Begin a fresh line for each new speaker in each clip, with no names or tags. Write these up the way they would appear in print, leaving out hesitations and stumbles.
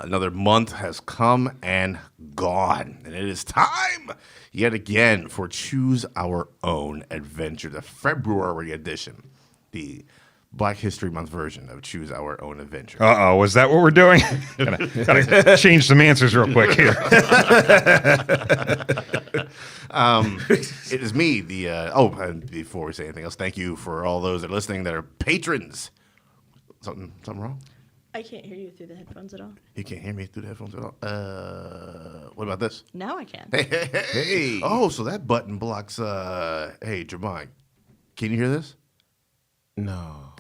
Another month has come and gone, and it is time yet again for Choose Our Own Adventure, the February edition, the Black History Month version of Choose Our Own Adventure.
Uh-oh, is that what we're doing? Gotta change some answers real quick here.
It is me, and before we say anything else, thank you for all those that are listening that are patrons. Something wrong?
I can't hear you through the headphones at all.
You can't hear me through the headphones at all? What about this?
Now I can.
Hey. Oh, so that button blocks, hey, Jermaine, can you hear this?
No.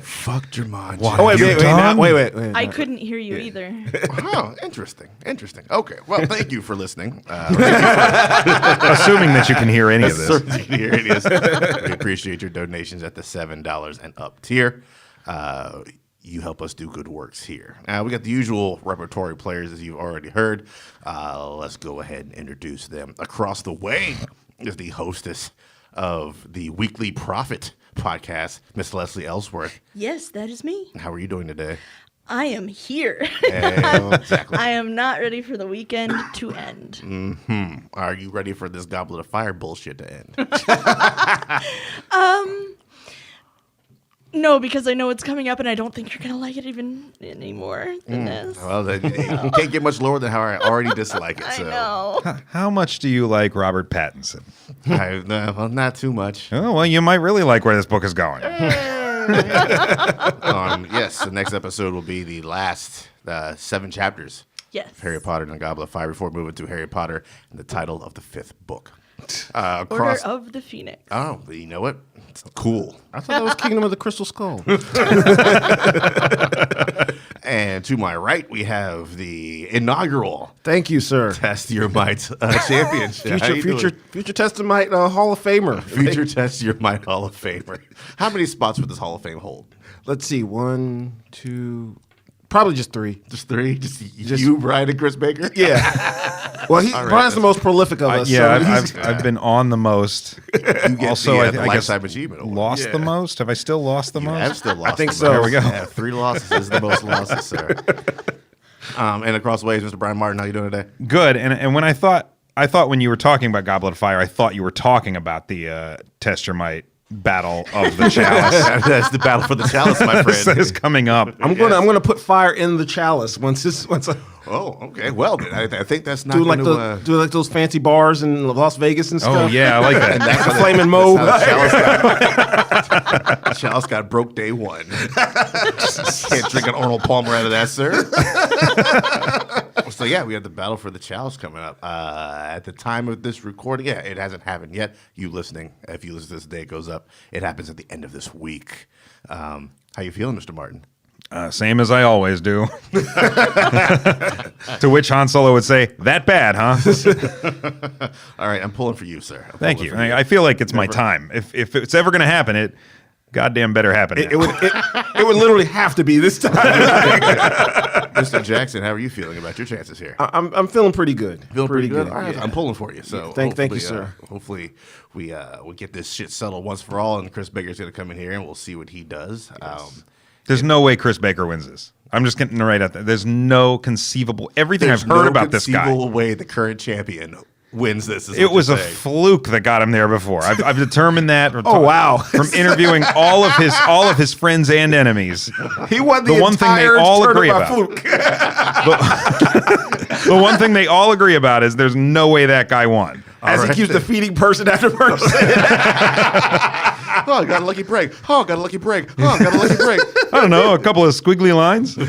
Fuck Jermaine.
Oh, wait.
I couldn't hear you either.
Oh, interesting. Okay, well, thank you for listening.
Assuming that you can hear any of this.
Certainly you can hear any of this. We appreciate your donations at the $7 and up tier. You help us do good works here. We got the usual repertory players, as you've already heard. Let's go ahead and introduce them. Across the way is the hostess of the Weekly Prophet podcast, Miss Lesley Ellsworth.
Yes, that is me.
How are you doing today?
I am here.
Exactly.
I am not ready for the weekend to end.
Mm-hmm. Are you ready for this Goblet of Fire bullshit to end?
No, because I know it's coming up, and I don't think you're gonna like it even any more than this.
Well, then, you can't get much lower than how I already dislike it.
I
So.
know.
How much do you like Robert Pattinson?
Well, not too much.
Oh, well, you might really like where this book is going.
Yes, the next episode will be the last 7 chapters
Yes.
of Harry Potter and the Goblet of Fire before moving to Harry Potter and the title of the 5th book.
Order of the Phoenix.
Oh, but you know what? It's cool.
I thought that was Kingdom of the Crystal Skull.
And to my right, we have the inaugural
Thank you, sir.
Test Your Might championship. How you doing?
Future Testamite Hall of Famer.
Future Test Your Might Hall of Famer. How many spots would this Hall of Fame hold?
Let's see. 1, 2, probably just 3.
Just 3? Just you, Brian, and Chris Baker?
Yeah. Well, Brian's the most prolific of us.
Yeah,
so
I've been on the most. Also, I guess
Lifetime Achievement Award.
lost the most. Have I still lost the most?
I've still lost.
I think
the
so.
most.
There we go.
Yeah, 3 losses is the most losses, sir. And across the ways, Mr. Brian Martin, how you doing today?
Good. And when I thought when you were talking about Goblet of Fire, I thought you were talking about the Test Your Might Battle of the Chalice.
That's the battle for the chalice, my friend.
That is coming up.
I'm gonna put fire in the chalice once I
Oh, okay. Well, I think that's not
do
going
like
to...
do like those fancy bars in Las Vegas and stuff.
Oh, yeah, I like that.
That's a flaming mode.
Chalice got broke day 1. Can't drink an Arnold Palmer out of that, sir. So, yeah, we have the battle for the chalice coming up. At the time of this recording, yeah, it hasn't happened yet. You listening, if you listen to this day, it goes up. It happens at the end of this week. How you feeling, Mr. Martin?
Same as I always do. To which Han Solo would say, "That bad, huh?"
All right, I'm pulling for you, sir.
Thank you. I feel like it's my time. If it's ever going to happen, it goddamn better happen.
It would literally have to be this time.
Mr. Jackson, how are you feeling about your chances here?
I'm feeling pretty good.
Feeling pretty good?
Yeah.
All right, I'm pulling for you. So
Thank you, sir.
Hopefully we get this shit settled once for all, and Chris Baker's going to come in here, and we'll see what he does. Yes.
There's no way Chris Baker wins this. I'm just getting right out there. There's no conceivable. Everything I've heard about this guy.
There's no conceivable way the current champion wins this.
It was a fluke that got him there before. I've determined that.
Oh wow!
From interviewing all of his friends and enemies,
he won the
one thing they all agree about. The one thing they all agree about is there's no way that guy won.
As he keeps defeating person after person.
Oh, got a lucky break. Oh, got a lucky break. Oh, got a lucky break.
I don't know, a couple of squiggly lines.
Well,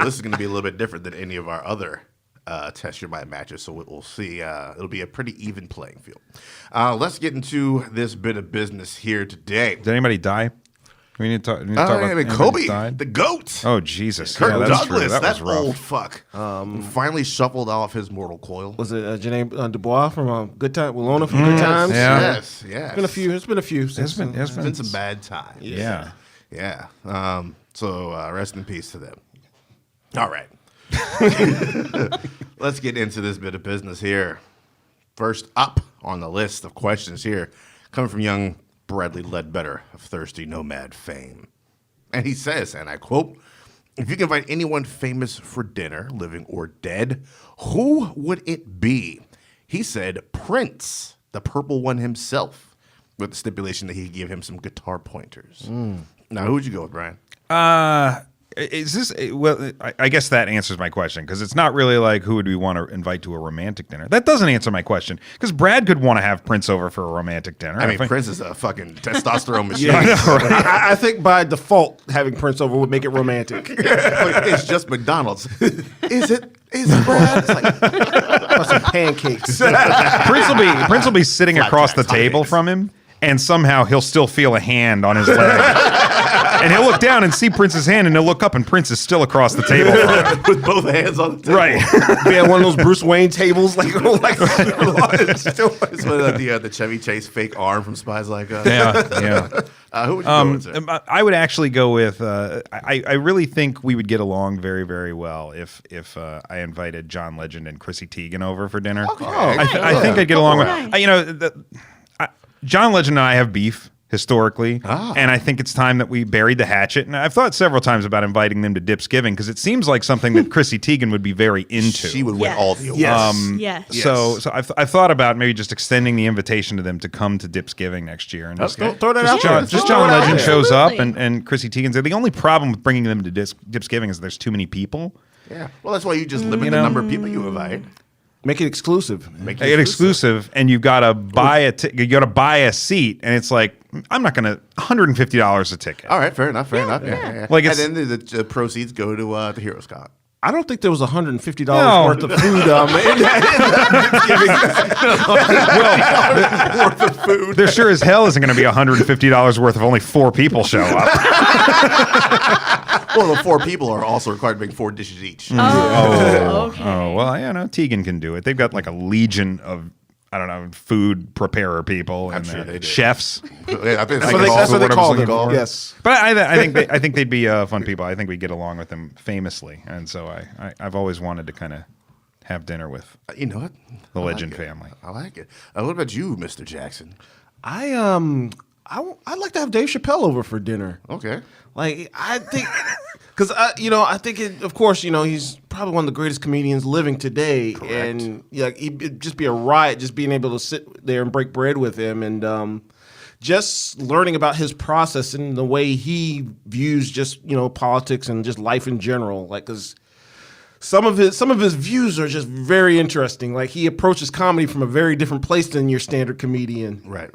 this is going to be a little bit different than any of our other Test Your Might matches, so we'll see. It'll be a pretty even playing field. Let's get into this bit of business here today.
Did anybody die? We need to talk about
Kobe,
died?
the GOAT.
Oh, Jesus.
Kurt
Yeah, that's
Douglas,
true. That
that
was rough.
old fuck. Finally shuffled off his mortal coil.
Was it Janae Dubois from Good Time? Willona from Good Times?
Yeah.
Yes.
It's been a few. It's
been some bad times.
Yeah.
Yeah. So rest in peace to them. All right. Let's get into this bit of business here. First up on the list of questions here, coming from young Bradley Ledbetter of Thirsty Nomad fame. And he says, and I quote, If you can invite anyone famous for dinner, living or dead, who would it be? He said Prince, the purple one himself, with the stipulation that he'd give him some guitar pointers. Now, who would you go with, Brian?
Is this well? I guess that answers my question because it's not really like who would we want to invite to a romantic dinner. That doesn't answer my question because Brad could want to have Prince over for a romantic dinner.
I mean, Prince is a fucking testosterone machine.
Yeah, I know, right? I think by default, having Prince over would make it romantic.
It's just McDonald's. Is it? Is it, Brad? It's like
Some pancakes.
Prince will be sitting across the
Flapjacks,
table
hotcakes.
from him, and somehow he'll still feel a hand on his leg. And he'll look down and see Prince's hand, and he'll look up, and Prince is still across the table from him.
with both hands on the table.
Right.
Be at one of those Bruce Wayne tables, like
It's like the Chevy Chase fake arm from Spies Like Us.
Yeah.
Who would you go with? Sir?
I would actually go with. I really think we would get along very, very well if I invited John Legend and Chrissy Teigen over for dinner.
Okay.
I think I'd get along with.
Nice.
John Legend and I have beef historically, and I think it's time that we buried the hatchet. And I've thought several times about inviting them to Dipsgiving because it seems like something that Chrissy Teigen would be very into.
She would win
Yes.
all the awards.
Yes.
Yes.
So I've thought about maybe just extending the invitation to them to come to Dipsgiving next year and just
Throw that out
John,
there.
just
throw
John
it out
Legend
there.
shows up
Absolutely.
and Chrissy Teigen's there. The only problem with bringing them to Dipsgiving is there's too many people.
Yeah. Well, that's why you just limit the number of people you invite.
Make it exclusive.
Make
They get exclusive, and you've got to buy you got to buy a seat, and it's like I'm not going to $150 a ticket.
All right, fair enough. Fair enough. Yeah.
Like
and
it's-
then the proceeds go to the Heroes Con.
I don't think there was $150
No.
worth of food
Worth of food.
There sure as hell isn't going to be $150 worth if only 4 people show up.
Well, the 4 people are also required to bring 4 dishes each.
Okay.
Oh well, Tegan can do it. They've got like a legion of food preparer people and
sure they do.
chefs.
Yeah, I think
That's what they call them.
Yes.
Yes.
But I think they'd be fun people. I think we'd get along with them famously, and so I've always wanted to kind of have dinner with
You know what?
the
I
Legend
like it.
family.
I like it. What about you, Mr. Jackson?
I'd like to have Dave Chappelle over for dinner.
Okay.
Like I think, because I think of course he's probably one of the greatest comedians living today,
Correct.
and it'd just be a riot just being able to sit there and break bread with him, and just learning about his process and the way he views just politics and just life in general. Like, because some of his views are just very interesting. Like, he approaches comedy from a very different place than your standard comedian.
Right.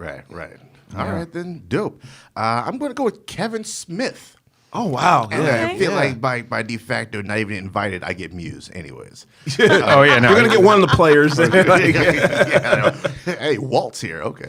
All right, then. Dope. I'm going to go with Kevin Smith.
Oh wow!
And
Yeah.
I feel
Yeah.
like by de facto, not even invited, I get Muse anyways.
Oh yeah, no,
You're gonna get one of the players.
Yeah, hey, Walt's here. Okay.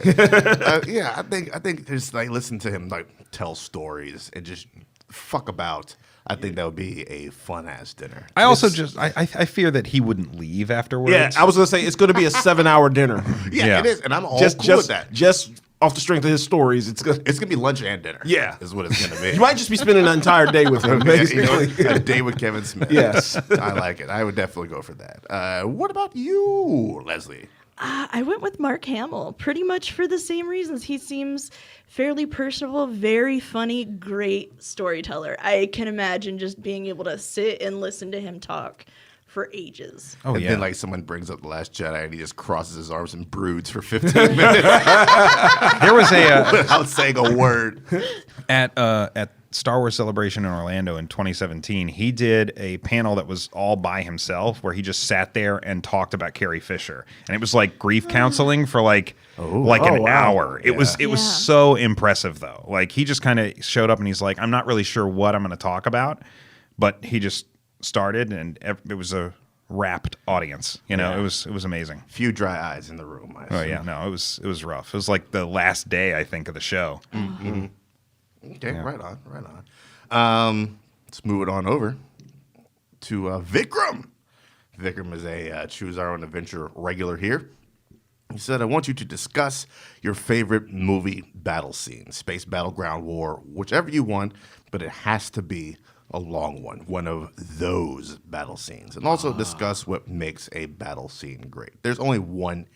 Yeah, I think just like listen to him like tell stories and just fuck about. I think that would be a fun ass dinner.
I also I fear that he wouldn't leave afterwards.
Yeah, I was gonna say it's gonna be a 7-hour dinner.
Yeah.
It is, and I'm all
just
cool with that.
just off the strength of his stories, it's gonna.
It's gonna be lunch and dinner.
Yeah.
is what it's gonna be.
You might just be spending an entire day with him.
Yeah,
Basically.
a day with Kevin Smith.
Yes.
I like it. I would definitely go for that. What about you, Lesley?
I went with Mark Hamill pretty much for the same reasons. He seems fairly personable, very funny, great storyteller. I can imagine just being able to sit and listen to him talk for ages.
Oh
And
yeah.
then like someone brings up The Last Jedi and he just crosses his arms and broods for 15 minutes
There was a
without saying a word.
at Star Wars Celebration in Orlando in 2017, he did a panel that was all by himself where he just sat there and talked about Carrie Fisher. And it was like grief counseling for like an
wow.
hour. It was
Yeah.
so impressive though. Like he just kind of showed up and he's like, I'm not really sure what I'm going to talk about, but he just started and it was a rapt audience. It was amazing.
Few dry eyes in the room. I
Oh
assume.
yeah, no, it was rough. It was like the last day I think of the show.
Okay, right on. Let's move it on over to Vikram. Vikram is a Choose Our Own Adventure regular here. He said, I want you to discuss your favorite movie battle scene, space battle, ground war, whichever you want, but it has to be a long one of those battle scenes. And also discuss what makes a battle scene great. There's only one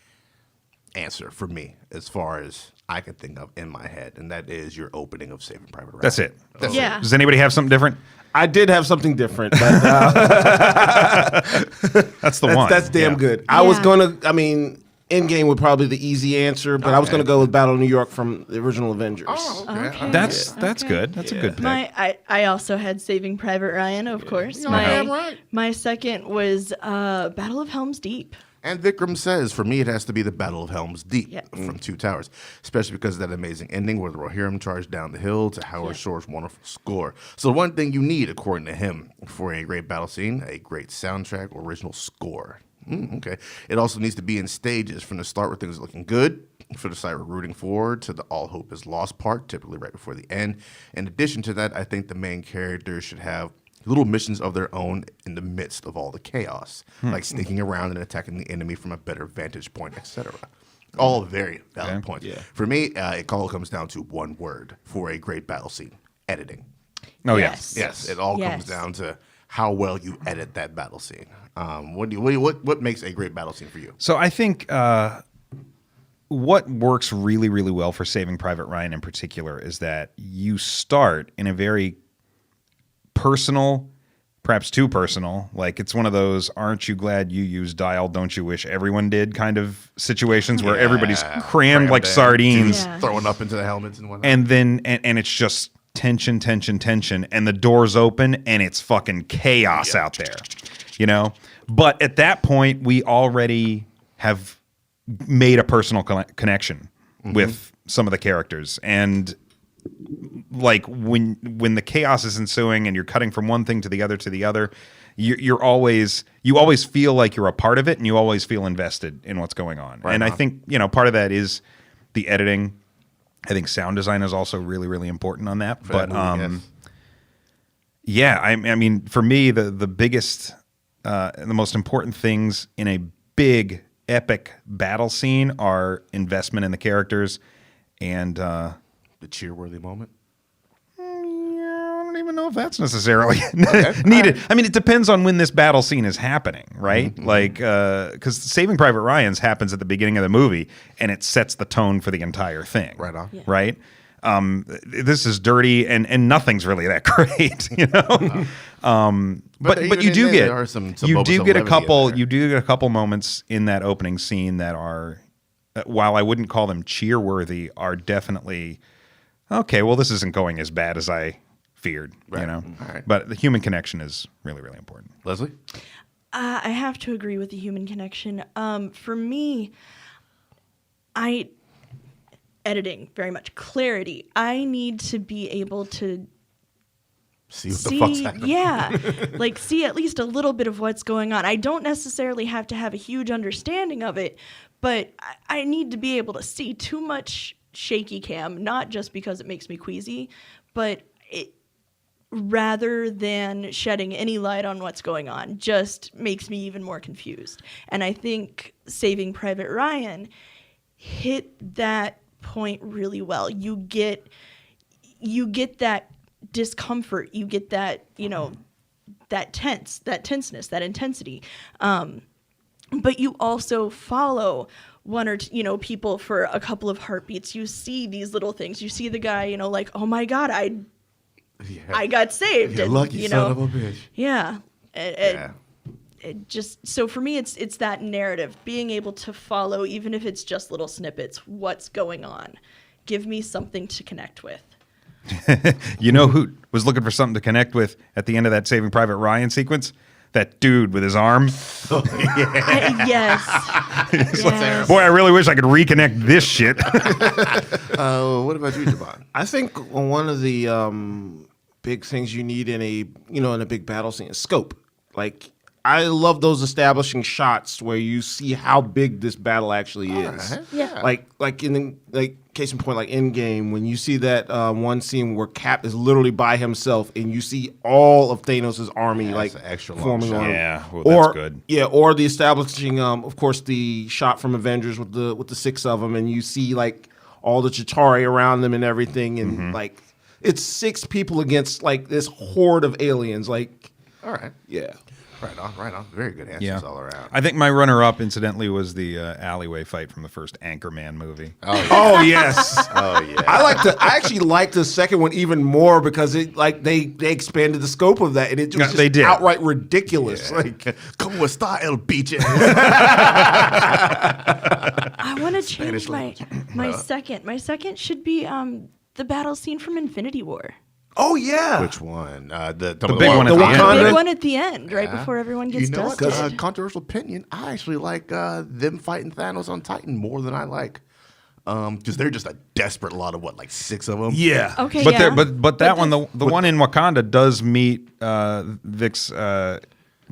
answer for me as far as I can think of in my head, and that is your opening of Saving Private Ryan.
That's it.
That's
Yeah.
it.
Does anybody have something different?
I did have something different, but
That's the one.
that's damn
Yeah.
good. I was
Yeah.
gonna. I mean, Endgame would probably be the easy answer, but I was gonna go with Battle of New York from the original Avengers.
Oh, okay.
Okay.
That's
Okay.
good. That's a good pick.
I also had Saving Private Ryan, of course.
damn right.
My second was Battle of Helm's Deep.
And Vikram says, for me, it has to be the Battle of Helm's Deep
Yeah.
from Two Towers, especially because of that amazing ending where the Rohirrim charged down the hill to Howard Shore's wonderful score. So the one thing you need, according to him, for a great battle scene, a great soundtrack, original score. Okay. It also needs to be in stages from the start where things are looking good, for the side we're rooting forward, to the all hope is lost part, typically right before the end. In addition to that, I think the main characters should have little missions of their own in the midst of all the chaos, like sneaking around and attacking the enemy from a better vantage point, etc. All very valid points.
Yeah.
For me, it all comes down to one word for a great battle scene: editing.
Oh
Yes.
Yes, it all comes
Yes.
down to how well you edit that battle scene. What makes a great battle scene for you?
So I think what works really, really well for Saving Private Ryan in particular is that you start in a very personal, perhaps too personal. Like it's one of those "aren't you glad you used dial, don't you wish everyone did" kind of situations where everybody's crammed like
in,
sardines.
dudes throwing up into the helmets and whatnot.
And then and it's just tension, and the doors open and it's fucking chaos out there, you know. But at that point, we already have made a personal connection with some of the characters, and like when the chaos is ensuing and you're cutting from one thing to the other, you always feel like you're a part of it, and you always feel invested in what's going on.
Right
and
on.
I think part of that is the editing. I think sound design is also really, really important on that.
For that
But
movie, yes.
yeah, I mean, for me, the biggest, and the most important things in a big, epic battle scene are investment in the characters and
The cheer-worthy moment.
I don't even know if that's necessarily needed. I mean, it depends on when this battle scene is happening, right? Like, because Saving Private Ryan's happens at the beginning of the movie, and it sets the tone for the entire thing.
Right on.
Yeah.
Right? This is dirty, and nothing's really that great, you know. But
even
you
in
do
there,
get
there are some
you
moments
do
of
get a
levity in
couple
there.
you do get a couple moments in that opening scene that are, while I wouldn't call them cheer-worthy, are definitely okay. Well, this isn't going as bad as I feared, you
Right.
know.
All right.
But the human connection is really, really important.
Lesley?
I have to agree with the human connection. For me, editing very much clarity. I need to be able to
See what the fuck's happening.
yeah, like see at least a little bit of what's going on. I don't necessarily have to have a huge understanding of it, but I need to be able to see. Too much shaky cam, not just because it makes me queasy, but it, rather than shedding any light on what's going on, just makes me even more confused. And I think Saving Private Ryan hit that point really well. You get that discomfort, you get that, that tenseness, that intensity. But you also follow one or two, people for a couple of heartbeats. You see these little things. You see the guy, like, oh my God, I got saved.
You
and,
lucky son of a bitch.
Yeah.
Yeah.
It just, so for me, it's that narrative, being able to follow, even if it's just little snippets, what's going on. Give me something to connect with.
You know who was looking for something to connect with at the end of that Saving Private Ryan sequence? That dude with his arm.
Yes. Yes.
Boy, I really wish I could reconnect this shit.
What about you, Javon?
I think one of the big things you need in a big battle scene is scope. Like, I love those establishing shots where you see how big this battle actually is.
Yeah.
Like in case in point, like Endgame, when you see that one scene where Cap is literally by himself and you see all of Thanos' army
that's an extra long
forming
shot.
on.
Yeah, well, that's good.
Yeah, or the establishing, of course, the shot from Avengers with the six of them, and you see like all the Chitauri around them and everything, and like it's six people against like this horde of aliens. Like,
All right.
yeah.
Right on, right on. Very good answers all around.
I think my runner-up, incidentally, was the alleyway fight from the first Anchorman movie.
Oh, yeah.
Oh yes.
Oh, yeah.
I actually liked the second one even more because it like they expanded the scope of that and it was just
they did.
outright ridiculous. Like
Como está el biche?
I want to change
Spanish
my second. My second should be the battle scene from Infinity War.
oh yeah.
Which one? The
big one at
the
the
Wakanda?
end.
The
Kinda.
big one at the end, right before everyone gets
You know what?
dusted.
Controversial opinion. I actually like them fighting Thanos on Titan more than I like. Because they're just a desperate lot of like 6 of them.
Yeah.
Okay,
But
yeah.
but that one, the one in Wakanda does meet Vic's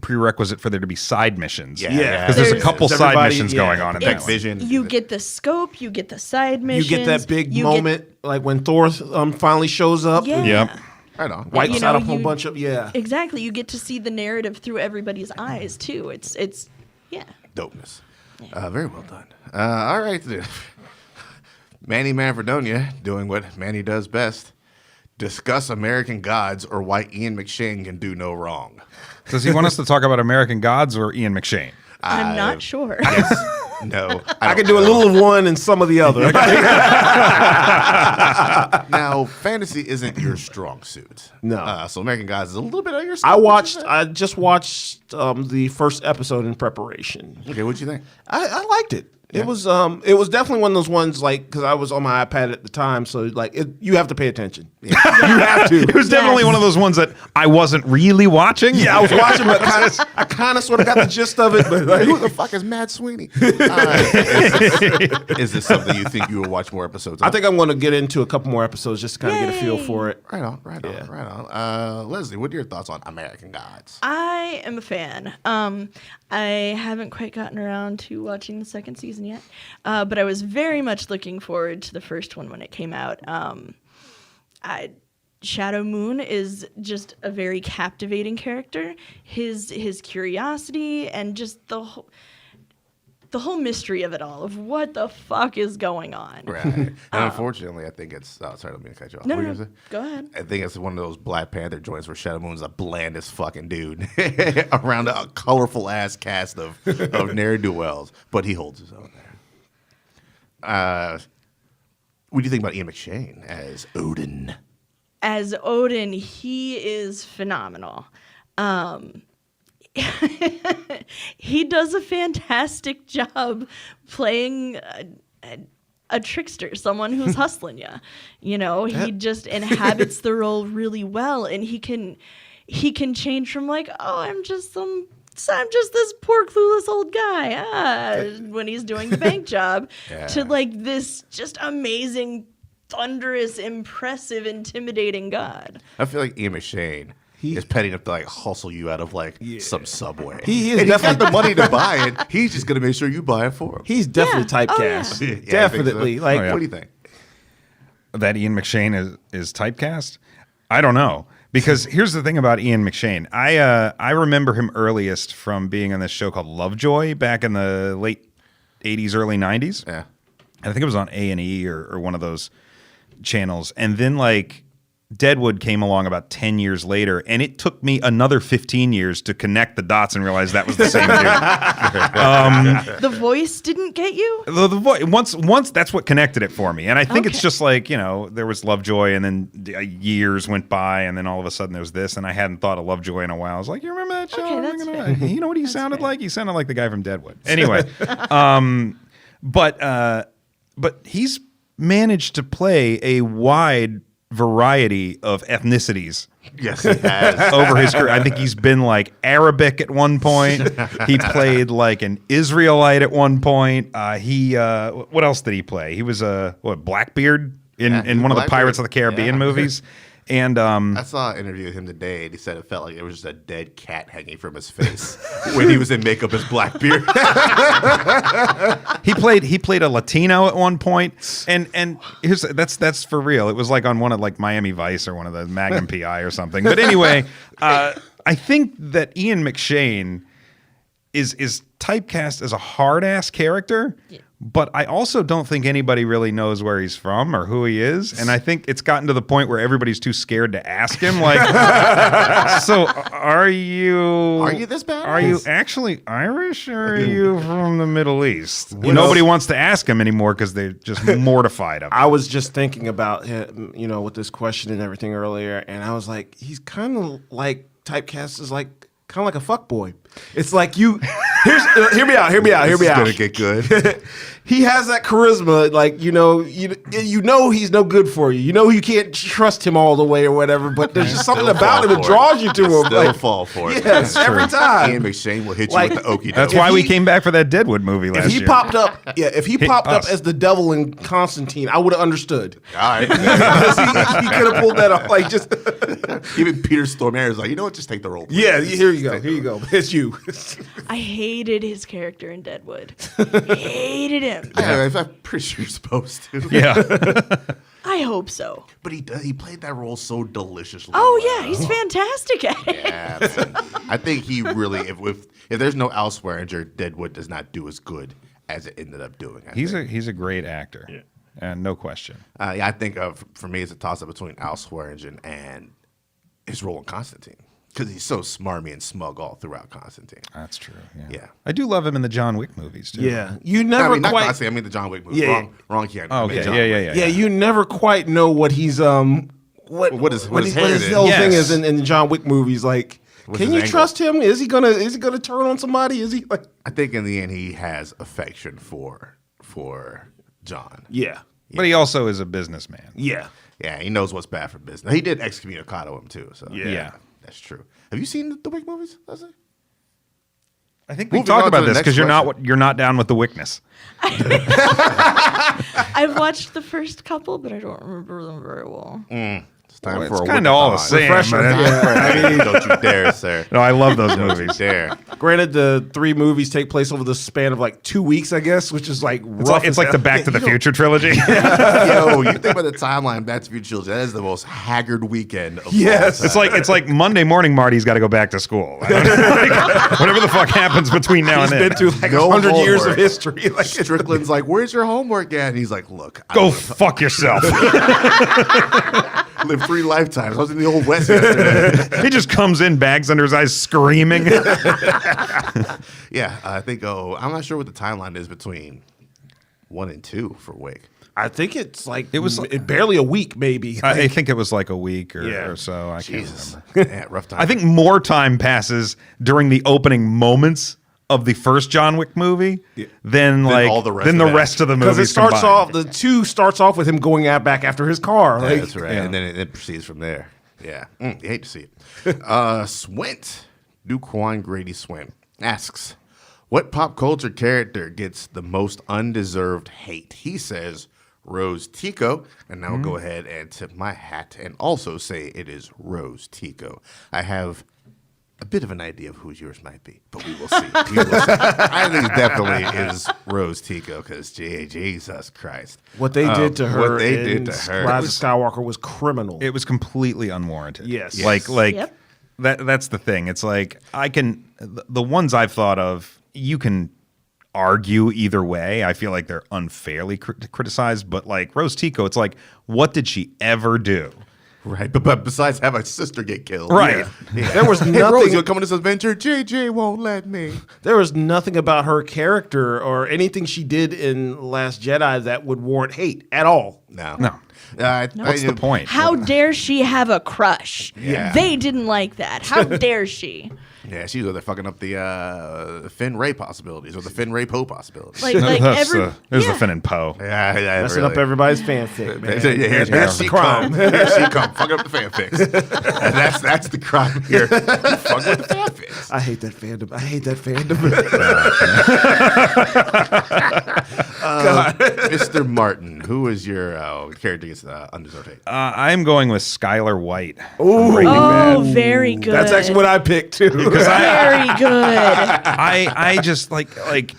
prerequisite for there to be side missions.
Yeah.
Because there's a
There's-
couple
There's
side
everybody-
missions
yeah.
going on in that
It's-
one.
Vision.
You get the scope, you get the side
You
missions.
get that big
you
moment like when Thor finally shows up.
Yeah.
and
Yep.
Right on.
Wipes
You
out
know,
a whole
you-
bunch of
Exactly. You get to see the narrative through everybody's eyes too. It's yeah.
Dopeness. Very well done. All right. Manny Manfredonia doing what Manny does best. Discuss American Gods or why Ian McShane can do no wrong.
Does he want us to talk about American Gods or Ian McShane?
I'm not sure.
No.
I can do a little of one and some of the other.
Now, fantasy isn't your strong suit.
No.
So American Gods is a little bit of your
I just watched the first episode in preparation.
Okay, what'd you think?
I liked it. It was definitely one of those ones like because I was on my iPad at the time, so like you have to pay attention. You have to.
It was definitely one of those ones that I wasn't really watching.
Yeah, I was watching, but I kind of sort of got the gist of it. But like,
Who the fuck is Mad Sweeney? Is this something you think you will watch more episodes of?
I think I'm going to get into a couple more episodes just to kind of get a feel for it.
Right on, right on, right on. Lesley, what are your thoughts on American Gods?
I am a fan. I haven't quite gotten around to watching the second season yet, but I was very much looking forward to the first one when it came out. Shadow Moon is just a very captivating character. His curiosity and just the whole mystery of it all, of what the fuck is going on.
Right. And unfortunately, I think it's. Oh, sorry, let me cut you off.
No,
What were
no,
you gonna say?
go ahead.
I think it's one of those Black Panther joints where Shadow Moon's the blandest fucking dude around a colorful ass cast of ne'er do wells, but he holds his own there. What do you think about Ian McShane as Odin?
As Odin, he is phenomenal. He does a fantastic job playing a trickster, someone who's hustling you. You know, he just inhabits the role really well, and he can change from like, oh, I'm just this poor clueless old guy when he's doing the bank job to like this just amazing, thunderous, impressive, intimidating god.
I feel like Ian McShane is petty enough to like hustle you out of like some Subway.
He is
and he's got
definitely
the money to buy it. He's just gonna make sure you buy it for him.
He's definitely
Yeah. Oh,
typecast.
Yeah, I think so.
Definitely. Like
What do you think?
That Ian McShane is typecast? I don't know. Because here's the thing about Ian McShane. I remember him earliest from being on this show called Lovejoy back in the late 80s, early 90s.
Yeah.
I think it was on A&E or one of those channels. And then like Deadwood came along about 10 years later, and it took me another 15 years to connect the dots and realize that was the same dude.
The voice didn't get you?
The voice once that's what connected it for me, and I think it's
Okay.
just like there was Lovejoy, and then years went by, and then all of a sudden there was this, and I hadn't thought of Lovejoy in a while. I was like, you remember that show?
Okay, that's fair.
You know what he sounded
fair.
like? He sounded like the guy from Deadwood. Anyway, but he's managed to play a wide variety of ethnicities
Yes, he has.
over his career. I think he's been like Arabic at one point. He played like an Israelite at one point. What else did he play? He was Blackbeard in one of the
Blackbeard.
Pirates of the Caribbean movies. And
I saw an interview with him today, and he said it felt like it was just a dead cat hanging from his face when he was in makeup as Blackbeard.
he played a Latino at one point, and here's that's for real. It was like on one of like Miami Vice or one of the Magnum PI or something. But anyway, I think that Ian McShane is typecast as a hard ass character, But I also don't think anybody really knows where he's from or who he is. And I think it's gotten to the point where everybody's too scared to ask him. Like, so are you
this bad?
Are you actually Irish or are you from the Middle East? Nobody wants to ask him anymore because they're just mortified of him.
I was just thinking about with this question and everything earlier, and I was like, he's kind of like typecast as like kind of like a fuckboy. It's like hear me out.
This is gonna get good.
He has that charisma, like you know he's no good for you. You know you can't trust him all the way or whatever. But there's just something about him that draws you to him.
Still
like,
fall for it.
Yes, every time.
Ian McShane will hit you
Like,
with the okie
That's
doke.
why we came back for that Deadwood movie last
If
year.
he popped up, if he popped up
us.
as the devil in Constantine, I would have understood.
All right.
Because he could have pulled that off. Like just
Even Peter Stormare is like, you know what? Just take the role. please.
yeah. Here you go. It's you.
I hated his character in Deadwood. Hated him.
Yeah, I'm pretty sure you're supposed to.
Yeah.
I hope so.
But he played that role so deliciously.
Oh
well.
yeah, he's fantastic at it.
Yeah, I think he really, if there's no Al Swearinger, Deadwood does not do as good as it ended up doing.
He's a great actor. Yeah. And no question.
Yeah, I think for me, it's a toss up between Al Swearinger and his role in Constantine because he's so smarmy and smug all throughout Constantine.
That's true.
Yeah.
I do love him in the John Wick movies too.
Yeah, you never
not
quite.
Constantine. I mean the John Wick movie.
Yeah.
Wrong Keanu.
Oh,
I mean
okay.
John
Yeah.
Wick.
Yeah, you never quite know what he's what
his
what
hair
his
is.
whole thing
Yes.
is in the John Wick movies. Like,
What's
can
his
you
angle?
trust him? Is he gonna turn on somebody? Is he like?
I think in the end he has affection for John.
Yeah,
But he also is a businessman.
yeah.
Yeah, he knows what's bad for business. He did excommunicado him too. So
Yeah.
that's true. Have you seen the Wick movies, Lesley?
I think we
Moving
talked
on to
about
the
this
next
because
question.
you're not down with the Wickness.
I've watched the first couple, but I don't remember them very well.
It's time
Well,
for
it's
a
kind of all the
Wickathon.
same.
Refresher.
but
Yeah.
Don't you dare, sir.
No, I love those
Don't you
movies.
dare.
Granted, the 3 movies take place over the span of like 2 weeks, I guess, which is like rough.
It's like the Back to the Future trilogy.
Yo, you think about the timeline, Back to the Future Children, that is the most haggard weekend of
Yes.
all time.
It's like Monday morning. Marty's got to go back to school. I don't know, like, whatever the fuck happens between now
He's
and
been
then.
through like
No
100 years of
homework.
history. Like,
Strickland's like, where's your homework at? And he's like, look, I
Go fuck yourself.
lived 3 lifetimes. I was in the old West yesterday.
He just comes in, bags under his eyes, screaming.
Yeah, I think, I'm not sure what the timeline is between 1 and 2 for Wick.
I think it's like
It was-
barely a week, maybe.
I think it was like a week
Yeah.
or so. I can't
Jesus.
remember.
Yeah, rough time.
I think more time passes during the opening moments of the first John Wick movie than
all the rest
the
of that.
rest of the
because
movies
it starts
combined.
off. The 2 starts off with him going back after his car.
Yeah,
Like,
that's right.
yeah.
And then it proceeds from there. Yeah. You hate to see it. Swint, Duquan Grady Swint, asks, what pop culture character gets the most undeserved hate? He says, Rose Tico. And I'll go ahead and tip my hat and also say it is Rose Tico. I have a bit of an idea of who yours might be, but we will see. We will see. I think it definitely is Rose Tico because Jesus Christ.
what they did to her.
What they
in
did to her.
Rise of Skywalker was criminal.
It was completely unwarranted.
Yes.
Like
Yep.
that's the thing. It's like the ones I've thought of, you can argue either way. I feel like they're unfairly criticized, but like Rose Tico, it's like, what did she ever do?
Right, but besides have a sister get killed.
Right.
Yeah.
There was
Hey,
nothing.
Rose, you'll come on this adventure. JJ won't let me.
There was nothing about her character or anything she did in Last Jedi that would warrant hate at all.
No.
No. What's the point?
How dare she have a crush?
Yeah.
They didn't like that. How dare she?
Yeah, she's over there fucking up the Finn Ray possibilities or the Finn Ray Poe possibilities.
Like
There's
every
the
yeah.
Finn and Poe.
yeah,
Messing up everybody's fanfic, man.
Yeah, here
That's
she
the crime.
come. Here she come. Fuck up the fanfics. And that's the crime here. You fuck with the fanfics.
I hate that fandom. I hate that fandom.
Mr. Martin, who is your character gets undeserved hate?
I'm going with Skylar White.
Oh, very good.
That's actually what I picked too.
very good.
I just like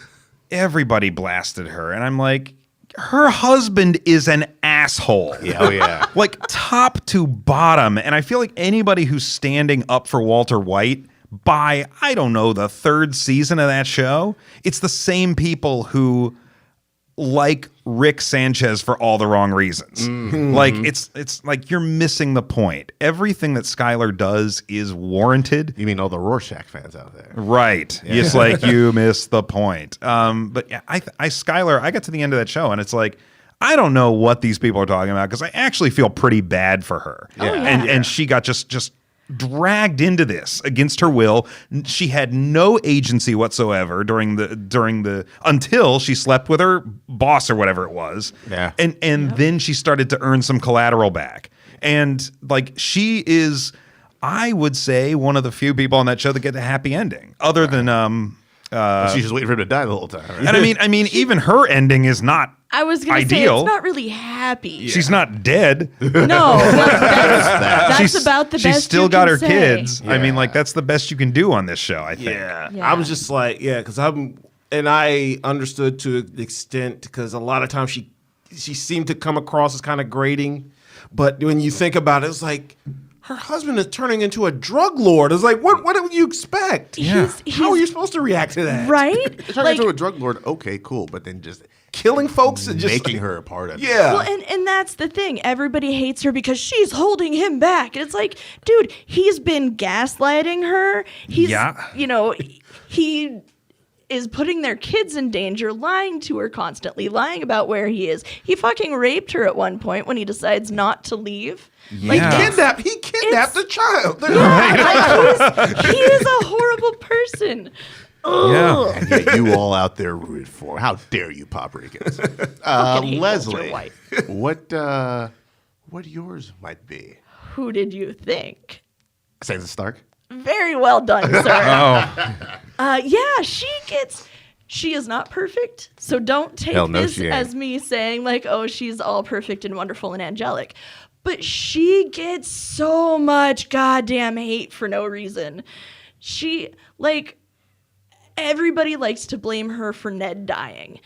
everybody blasted her, and I'm like, her husband is an asshole.
Yeah, oh yeah.
Like top to bottom. And I feel like anybody who's standing up for Walter White by, I don't know, the 3rd season of that show, it's the same people who like Rick Sanchez for all the wrong reasons. Like it's like you're missing the point. Everything that Skylar does is warranted.
You mean all the Rorschach fans out there?
Right. It's like you missed the point. But yeah, Skylar, I got to the end of that show and it's like, I don't know what these people are talking about because I actually feel pretty bad for her. And she got just dragged into this against her will. She had no agency whatsoever during the until she slept with her boss or whatever it was.
Yeah.
And then she started to earn some collateral back. And like she is, I would say, one of the few people on that show that get a happy ending. Other than
she's just waiting for him to die the whole time. Right?
and I mean even her ending is not
I was going to say
ideal.
it's not really happy.
She's not dead.
No, that's about the best.
She's still
you
got
can
her
say.
kids. I mean, like that's the best you can do on this show, I think.
Yeah.
Yeah.
I was just like, because I understood to an extent because a lot of times she seemed to come across as kind of grating, but when you think about it, it's like her husband is turning into a drug lord. It's like, what do you expect?
Yeah.
How are you supposed to react to that?
Right?
Turning into a drug lord, okay, cool, but then just
Killing folks and just
making her a part of it.
Yeah.
Well, and that's the thing. Everybody hates her because she's holding him back. And it's like, dude, he's been gaslighting her. He's, he is putting their kids in danger, lying to her constantly, lying about where he is. He fucking raped her at one point when he decides not to leave. Like,
Yeah.
He kidnapped the child.
he is a horrible person.
Yeah.
And yet you all out there rooted for. How dare you, paprikas?
Fucking hate
Leslie,
Walter White.
what yours might be?
Who did you think?
Sansa Stark?
Very well done, sir.
Oh,
She is not perfect, so don't take
Hell no,
this
she ain't.
as me saying like, oh, she's all perfect and wonderful and angelic. But she gets so much goddamn hate for no reason. Everybody likes to blame her for Ned dying.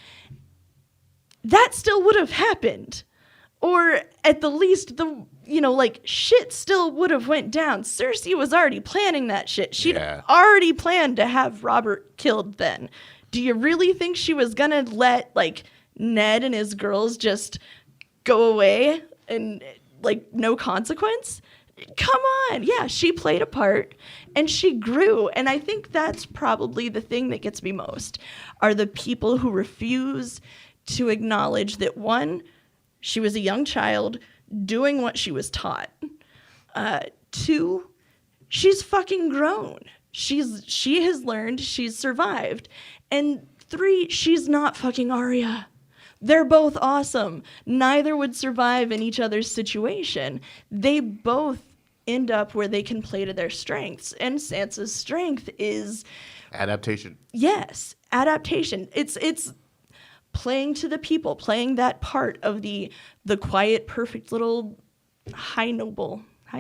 That still would have happened. Or at the least, shit still would have went down. Cersei was already planning that shit. She'd already planned to have Robert killed then. Do you really think she was gonna let, Ned and his girls just go away and, no consequence? Come on. Yeah, she played a part and she grew. And I think that's probably the thing that gets me most, are the people who refuse to acknowledge that, one, she was a young child doing what she was taught. Two, she's fucking grown. She has learned, she's survived. And three, she's not fucking Arya. They're both awesome. Neither would survive in each other's situation. They both end up where they can play to their strengths. And Sansa's strength is
Adaptation.
yes, adaptation. It's playing to the people, playing that part of the quiet, perfect little high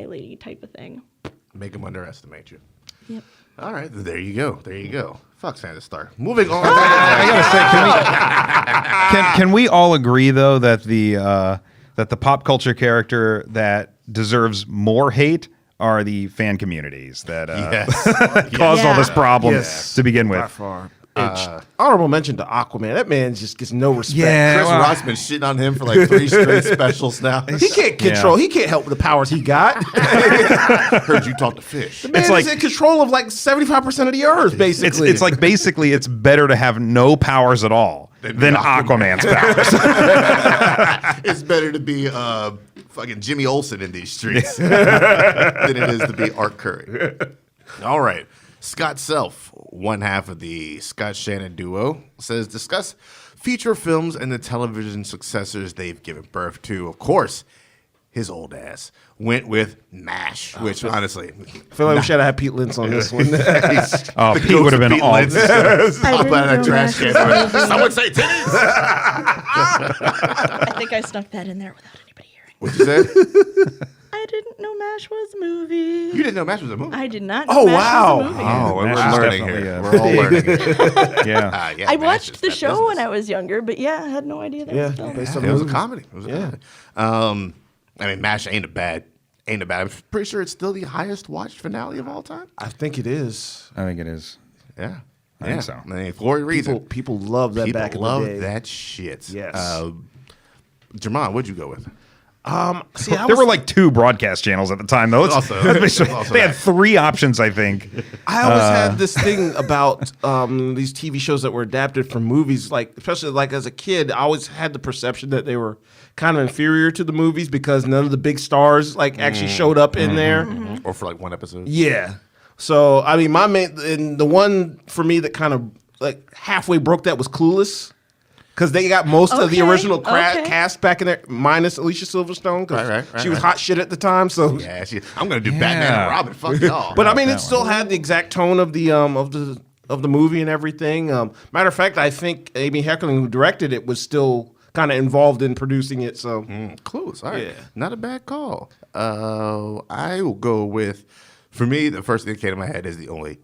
lady type of thing.
Make them underestimate you.
Yep.
All right, there you go. Fuck Sansa Stark. Moving on.
I gotta say, can we all agree though that the pop culture character that deserves more hate are the fan communities that caused all this problem to begin
By
with?
far. Honorable mention to Aquaman. That man just gets no respect.
Yeah.
Chris
well-
Rock's been shitting on him for like 3 straight specials now.
He can't control. He can't help with the powers he got.
Heard you talk to fish.
The man
It's like-
is in control of 75% of the earth, basically.
It's like basically it's better to have no powers at all than Aquaman's powers.
It's better to be fucking Jimmy Olsen in these streets than it is to be Art Curry. All right. Scott Self, one half of the Scott Shannon duo, says discuss feature films and the television successors they've given birth to. Of course, his old ass went with MASH, which honestly,
I feel like we should have had Pete Lentz on this one.
Oh, Pete would have been all.
I
Pop out of that
didn't
trash
know
can.
MASH
Someone say titties.
I think I snuck that in there without anybody hearing.
What you said?
I didn't know MASH was a movie.
You didn't know MASH was a movie.
I did not know
Oh,
MASH
wow.
was a movie.
Oh,
we're
MASH is
learning
definitely
here.
a
We're all learning.
Yeah.
Yeah,
I
MASH
watched
is
the
that
show
business.
when I was younger, but yeah, I had no idea that was a film.
based on
It was a
movies.
comedy. It was a comedy. I mean, MASH ain't a bad. I'm pretty sure it's still the highest watched finale of all time.
I think it is.
I think it is.
Yeah.
I think so.
I mean, for a reason.
People love that
People
back in
love
the day.
that shit.
Yes.
Jermon, what'd you go with?
See,
There were like 2 broadcast channels at the time, though.
Also
They had 3 options, I think.
I always had this thing about these TV shows that were adapted from movies, like especially like as a kid, I always had the perception that they were kind of inferior to the movies because none of the big stars like actually showed up in there.
Or for like one episode?
Yeah. So I mean, my main and the one for me that kind of like halfway broke that was Clueless. Because they got most of the original cast back in there, minus Alicia Silverstone. Because she was hot shit at the time. So
Yeah, I'm going to do Batman and Robin. Fuck y'all.
but I mean, it still had the exact tone of the movie and everything. Matter of fact, I think Amy Heckerling, who directed it, was still kind of involved in producing it. So
Close. All right.
Yeah.
Not a bad call. I will go with, for me, the first thing that came to my head is the only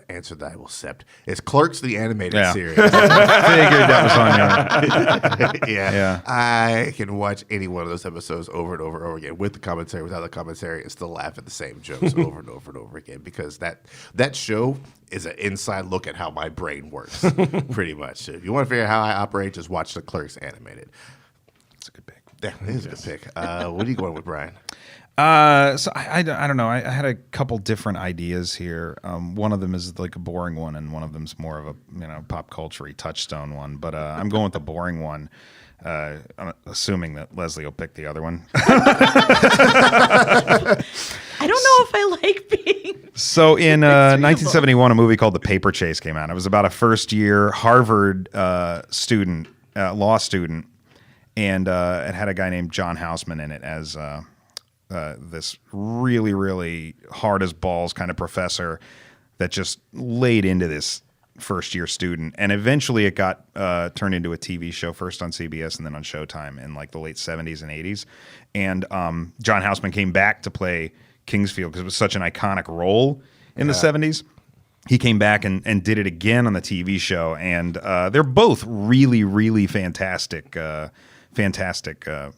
answer that I will accept. It's Clerks, the animated series.
Figured that was on you.
Yeah. I can watch any one of those episodes over and over and over again with the commentary, without the commentary, and still laugh at the same jokes over and over and over again because that show is an inside look at how my brain works, pretty much. So if you want to figure out how I operate, just watch the Clerks animated.
That's a good pick.
Yeah, it is a good pick. What are you going with, Brian?
So I don't know. I had a couple different ideas here. One of them is like a boring one, and one of them's more of a pop culture-y touchstone one. But I'm going with the boring one, I'm assuming that Lesley will pick the other one.
I don't know if I like being.
So in 1971, a movie called The Paper Chase came out. It was about a first-year Harvard student, law student, and it had a guy named John Houseman in it as this really, really hard as balls kind of professor that just laid into this first-year student. And eventually it got turned into a TV show, first on CBS and then on Showtime in like the late 70s and 80s. And John Houseman came back to play Kingsfield because it was such an iconic role in the 70s. He came back and did it again on the TV show. And they're both really, really fantastic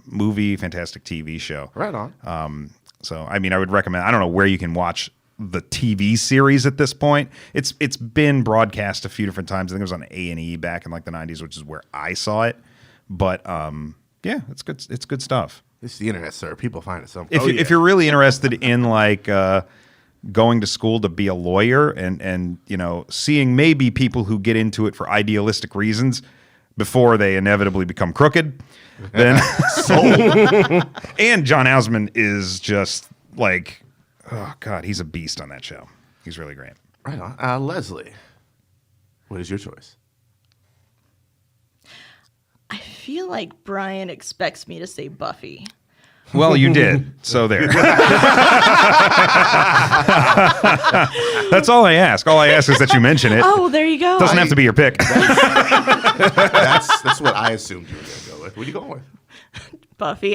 movie, fantastic TV show.
Right on.
So, I mean, I would recommend. I don't know where you can watch the TV series at this point. It's been broadcast a few different times. I think it was on A&E back in like the 90s, which is where I saw it. But yeah, it's good. It's good stuff.
It's the internet, sir. People find it somewhere.
If you're really interested in like going to school to be a lawyer and seeing maybe people who get into it for idealistic reasons before they inevitably become crooked, then and John Houseman is just like, oh God, he's a beast on that show. He's really great.
Right on. Lesley, what is your choice?
I feel like Brian expects me to say Buffy.
Well, you did, so there. That's all I ask. All I ask is that you mention it.
Oh, there you go.
Doesn't have to be your pick.
That's what I assumed you were going to go with. What are you going with?
Buffy.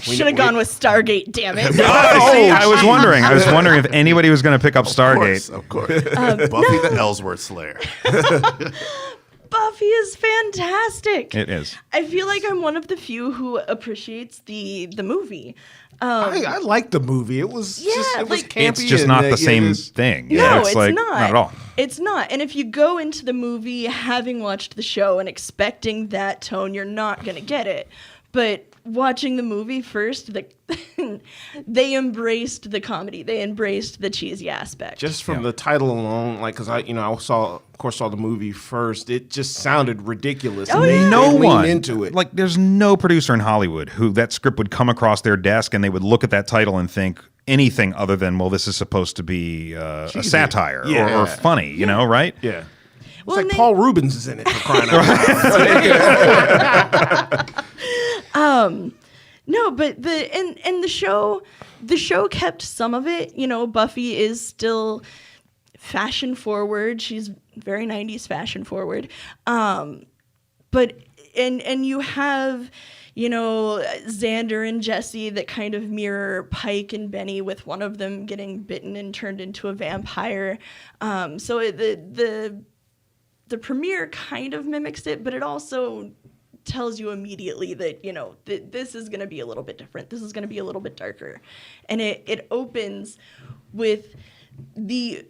Should have gone with Stargate, damn it.
See, I was wondering if anybody was going to pick up Stargate.
Of course. Buffy the Ellsworth Slayer.
Buffy is fantastic.
It is.
I feel like I'm one of the few who appreciates the movie.
I liked the movie. It was it was campy.
It's just not the same thing.
No,
it's
not.
Not at all.
It's not. And if you go into the movie having watched the show and expecting that tone, you're not going to get it. But watching the movie first, they embraced the comedy. They embraced the cheesy aspect.
Just from the title alone, like, because I saw the movie first. It just sounded ridiculous.
Oh,
and
yeah.
No
they leaned
one
into it.
Like, there's no producer in Hollywood who that script would come across their desk and they would look at that title and think anything other than, well, this is supposed to be a satire or funny, right?
Yeah.
Well,
It's like Paul Rubens is in it for crying out loud.
No, but the show kept some of it. Buffy is still fashion forward. She's very 90s fashion forward. But you have, Xander and Jesse that kind of mirror Pike and Benny, with one of them getting bitten and turned into a vampire. So the premiere kind of mimics it, but it also tells you immediately that, this is going to be a little bit different. This is going to be a little bit darker. And it opens with the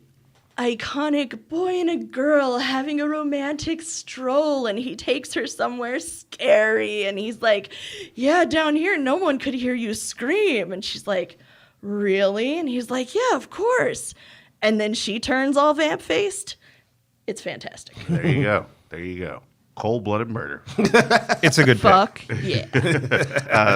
iconic boy and a girl having a romantic stroll, and he takes her somewhere scary, and he's like, yeah, down here no one could hear you scream. And she's like, really? And he's like, yeah, of course. And then she turns all vamp-faced. It's fantastic.
There you go. There you go. Cold-blooded murder.
It's a good
Fuck yeah.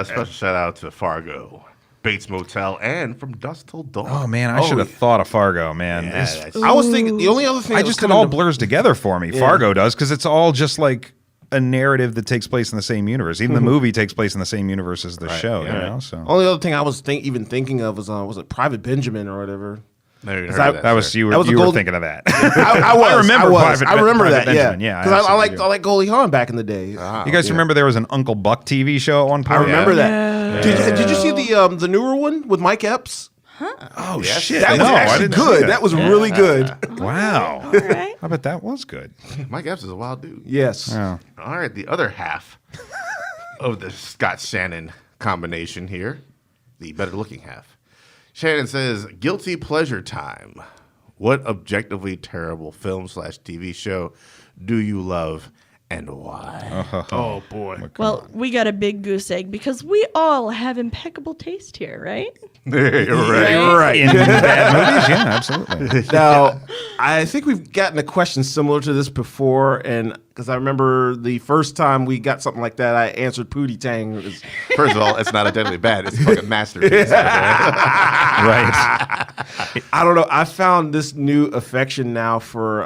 Special shout out to Fargo, Bates Motel, and From Dusk Till Dawn.
Oh man, I should have thought of Fargo, man.
Yeah,
This-
that's-
I was thinking the only other thing
I
that was
just it
coming
all
to-
blurs together for me. Fargo does, because it's all just like a narrative that takes place in the same universe. Even the movie takes place in the same universe as the show.
yeah.
You know, so
Only other thing I was even thinking of was it Private Benjamin or whatever?
Never even
'Cause
heard
I-
of
that was
sir.
you were
That was a
you were
gold-
thinking of that.
I
remember Private
I remember
Private
that.
Benjamin.
Yeah,
Yeah,
because I
absolutely
like Goldie Hawn back in the day.
You guys remember there was an Uncle Buck TV show at one point?
I remember
Yeah.
that. Did you see the newer one with Mike Epps?
Oh
Yes.
shit!
That was
No, I
actually
didn't see
good. That was really good.
Wow.
All right.
I bet that was good.
Mike Epps is a wild dude.
Yes.
Oh.
All right, the other half of the Scott Shannon combination here, the better looking half. Shannon says, guilty pleasure time. What objectively terrible film/TV show do you love and why?
Oh boy.
Well, we got a big goose egg because we all have impeccable taste here, right?
You're right.
Right.
In bad movies, yeah, absolutely.
Now, I think we've gotten a question similar to this before, and because I remember the first time we got something like that, I answered Pootie Tang. It was-
First of all, it's not objectively bad. It's a fucking masterpiece.
Right.
I don't know. I found this new affection now for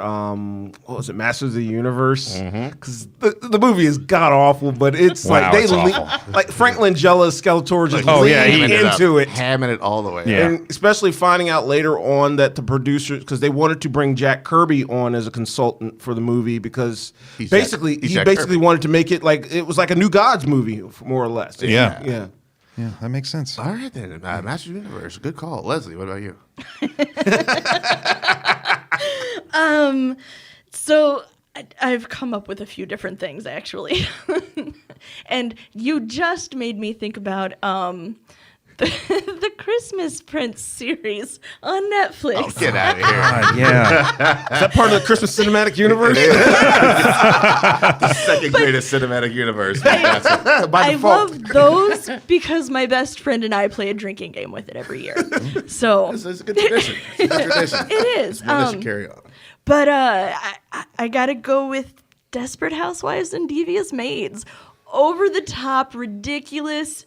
what was it, Masters of the Universe? Because the movie is god awful, but it's
Wow,
like they
it's awful.
like Frank Langella's Skeletor just
Oh, yeah,
leaned
he-
into it.
Hamming it all the way.
Yeah.
And especially finding out later on that the producers, because they wanted to bring Jack Kirby on as a consultant for the movie, because
He's
basically
Jack- he's
he
Jack
basically
Kirby.
wanted to make it like it was like a New Gods movie, more or less.
Yeah.
yeah.
Yeah, that makes sense.
All right, then. Master Universe. Good call. Leslie, what about you?
So I've come up with a few different things actually, and you just made me think about the Christmas Prince series on Netflix.
Oh, get out of here.
God, yeah.
Is that part of the Christmas cinematic universe?
The second greatest cinematic universe. Fantastic.
By
I
default.
love those because my best friend and I play a drinking game with it every year. So
It's a good tradition. It's a good tradition.
it is.
One that should carry on.
But I gotta go with Desperate Housewives and Devious Maids. Over the top, ridiculous,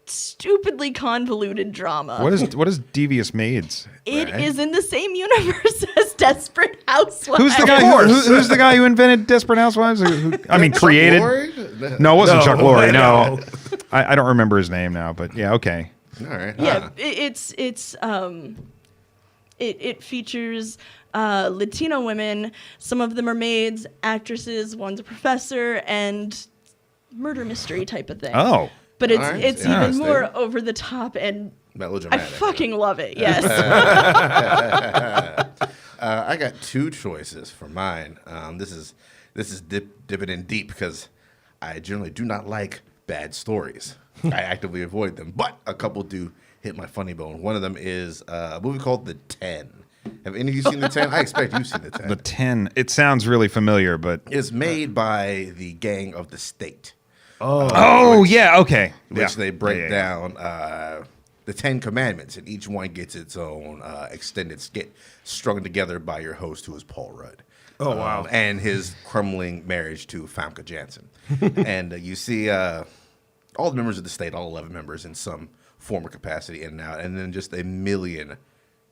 stupidely convoluted drama.
What is Devious Maids?
It is in the same universe as Desperate Housewives.
Who's the guy? Who's the guy who invented Desperate Housewives? I mean, created. No, it wasn't
No,
Chuck Lorre. No,
no.
I don't remember his name now. But yeah, okay.
All right.
Yeah, it features Latino women. Some of them are maids, actresses. One's a professor, and murder mystery type of thing.
Oh,
But it's
Alright,
it's
yeah.
even more
Interesting.
over the top, and I
Melodramatic.
fucking love it. Yes.
I got two choices for mine. This is dipping in deep because I generally do not like bad stories. I actively avoid them, but a couple do hit my funny bone. One of them is a movie called The 10. Have any of you seen The 10? I expect you've seen The 10.
the 10. It sounds really familiar, but
It's made by the Gang of the State,
oh yeah, okay.
which
Yeah.
they break
Yeah, yeah,
down the 10 Commandments, and each one gets its own extended skit strung together by your host, who is Paul Rudd.
Oh, wow.
And his crumbling marriage to Famke Janssen. And you see all the members of the state, all 11 members, in some form or capacity in and out, and then just a million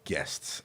guests.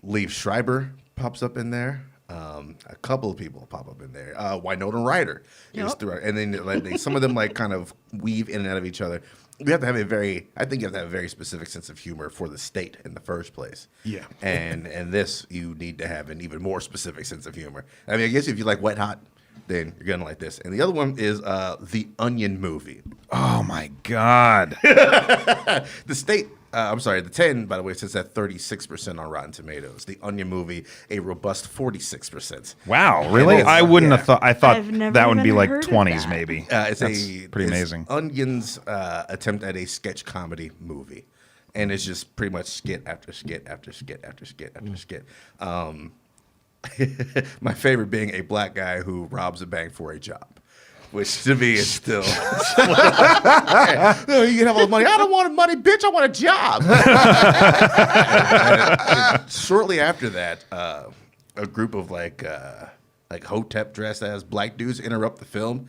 Liev Schreiber pops up in there. A couple of people pop up in there. Winona Ryder is
Yep.
throughout, and then some of them like kind of weave in and out of each other. You have to have I think you have to have a very specific sense of humor for the state in the first place.
Yeah.
And this, you need to have an even more specific sense of humor. I mean, I guess if you like Wet Hot, then you're gonna like this. And the other one is the Onion movie.
Oh my god.
The state I'm sorry, the 10, by the way, sits at 36% on Rotten Tomatoes. The Onion movie, a robust 46%.
Wow, really?
It is,
I wouldn't
yeah.
have thought. I thought
I've never
that would be
even
like
heard of
20s,
that.
maybe.
It's
pretty amazing.
Onion's attempt at a sketch comedy movie. And it's just pretty much skit after skit after skit after skit after skit. My favorite being a black guy who robs a bank for a job. Which to me is still, you can have all the money. I don't want money, bitch. I want a job. And shortly after that, a group of like Hotep dressed as black dudes interrupt the film,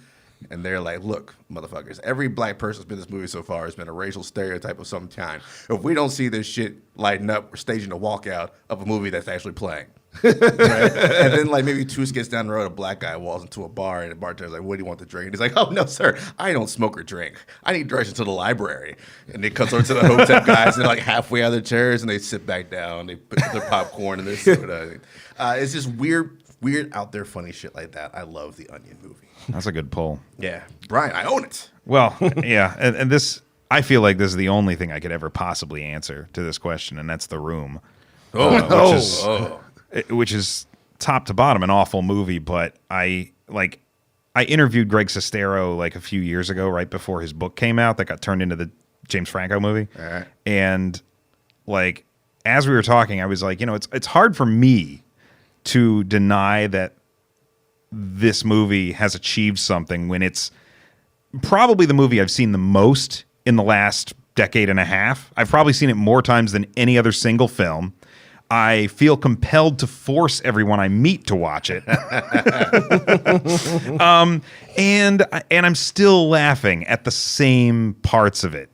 and they're like, "Look, motherfuckers, every black person that's been in this movie so far has been a racial stereotype of some kind. If we don't see this shit lighten up, we're staging a walkout of a movie that's actually playing." Right? And then like maybe 2 skits down the road, a black guy walks into a bar and the bartender's like, "What do you want to drink?" And he's like, "Oh no, sir, I don't smoke or drink. I need directions to the library." And they cuts over to the Hotep guys and they're like halfway out of their chairs and they sit back down. They put their popcorn and their soda. It's just weird out there funny shit like that. I love the Onion movie.
That's a good pull.
Yeah, Brian, I own it.
Well, yeah, and this, I feel like this is the only thing I could ever possibly answer to this question, and that's The Room. Which is top to bottom an awful movie, but I interviewed Greg Sestero like a few years ago, right before his book came out that got turned into the James Franco movie.
All right.
And like as we were talking, I was like, it's hard for me to deny that this movie has achieved something when it's probably the movie I've seen the most in the last decade and a half. I've probably seen it more times than any other single film. I feel compelled to force everyone I meet to watch it. And I'm still laughing at the same parts of it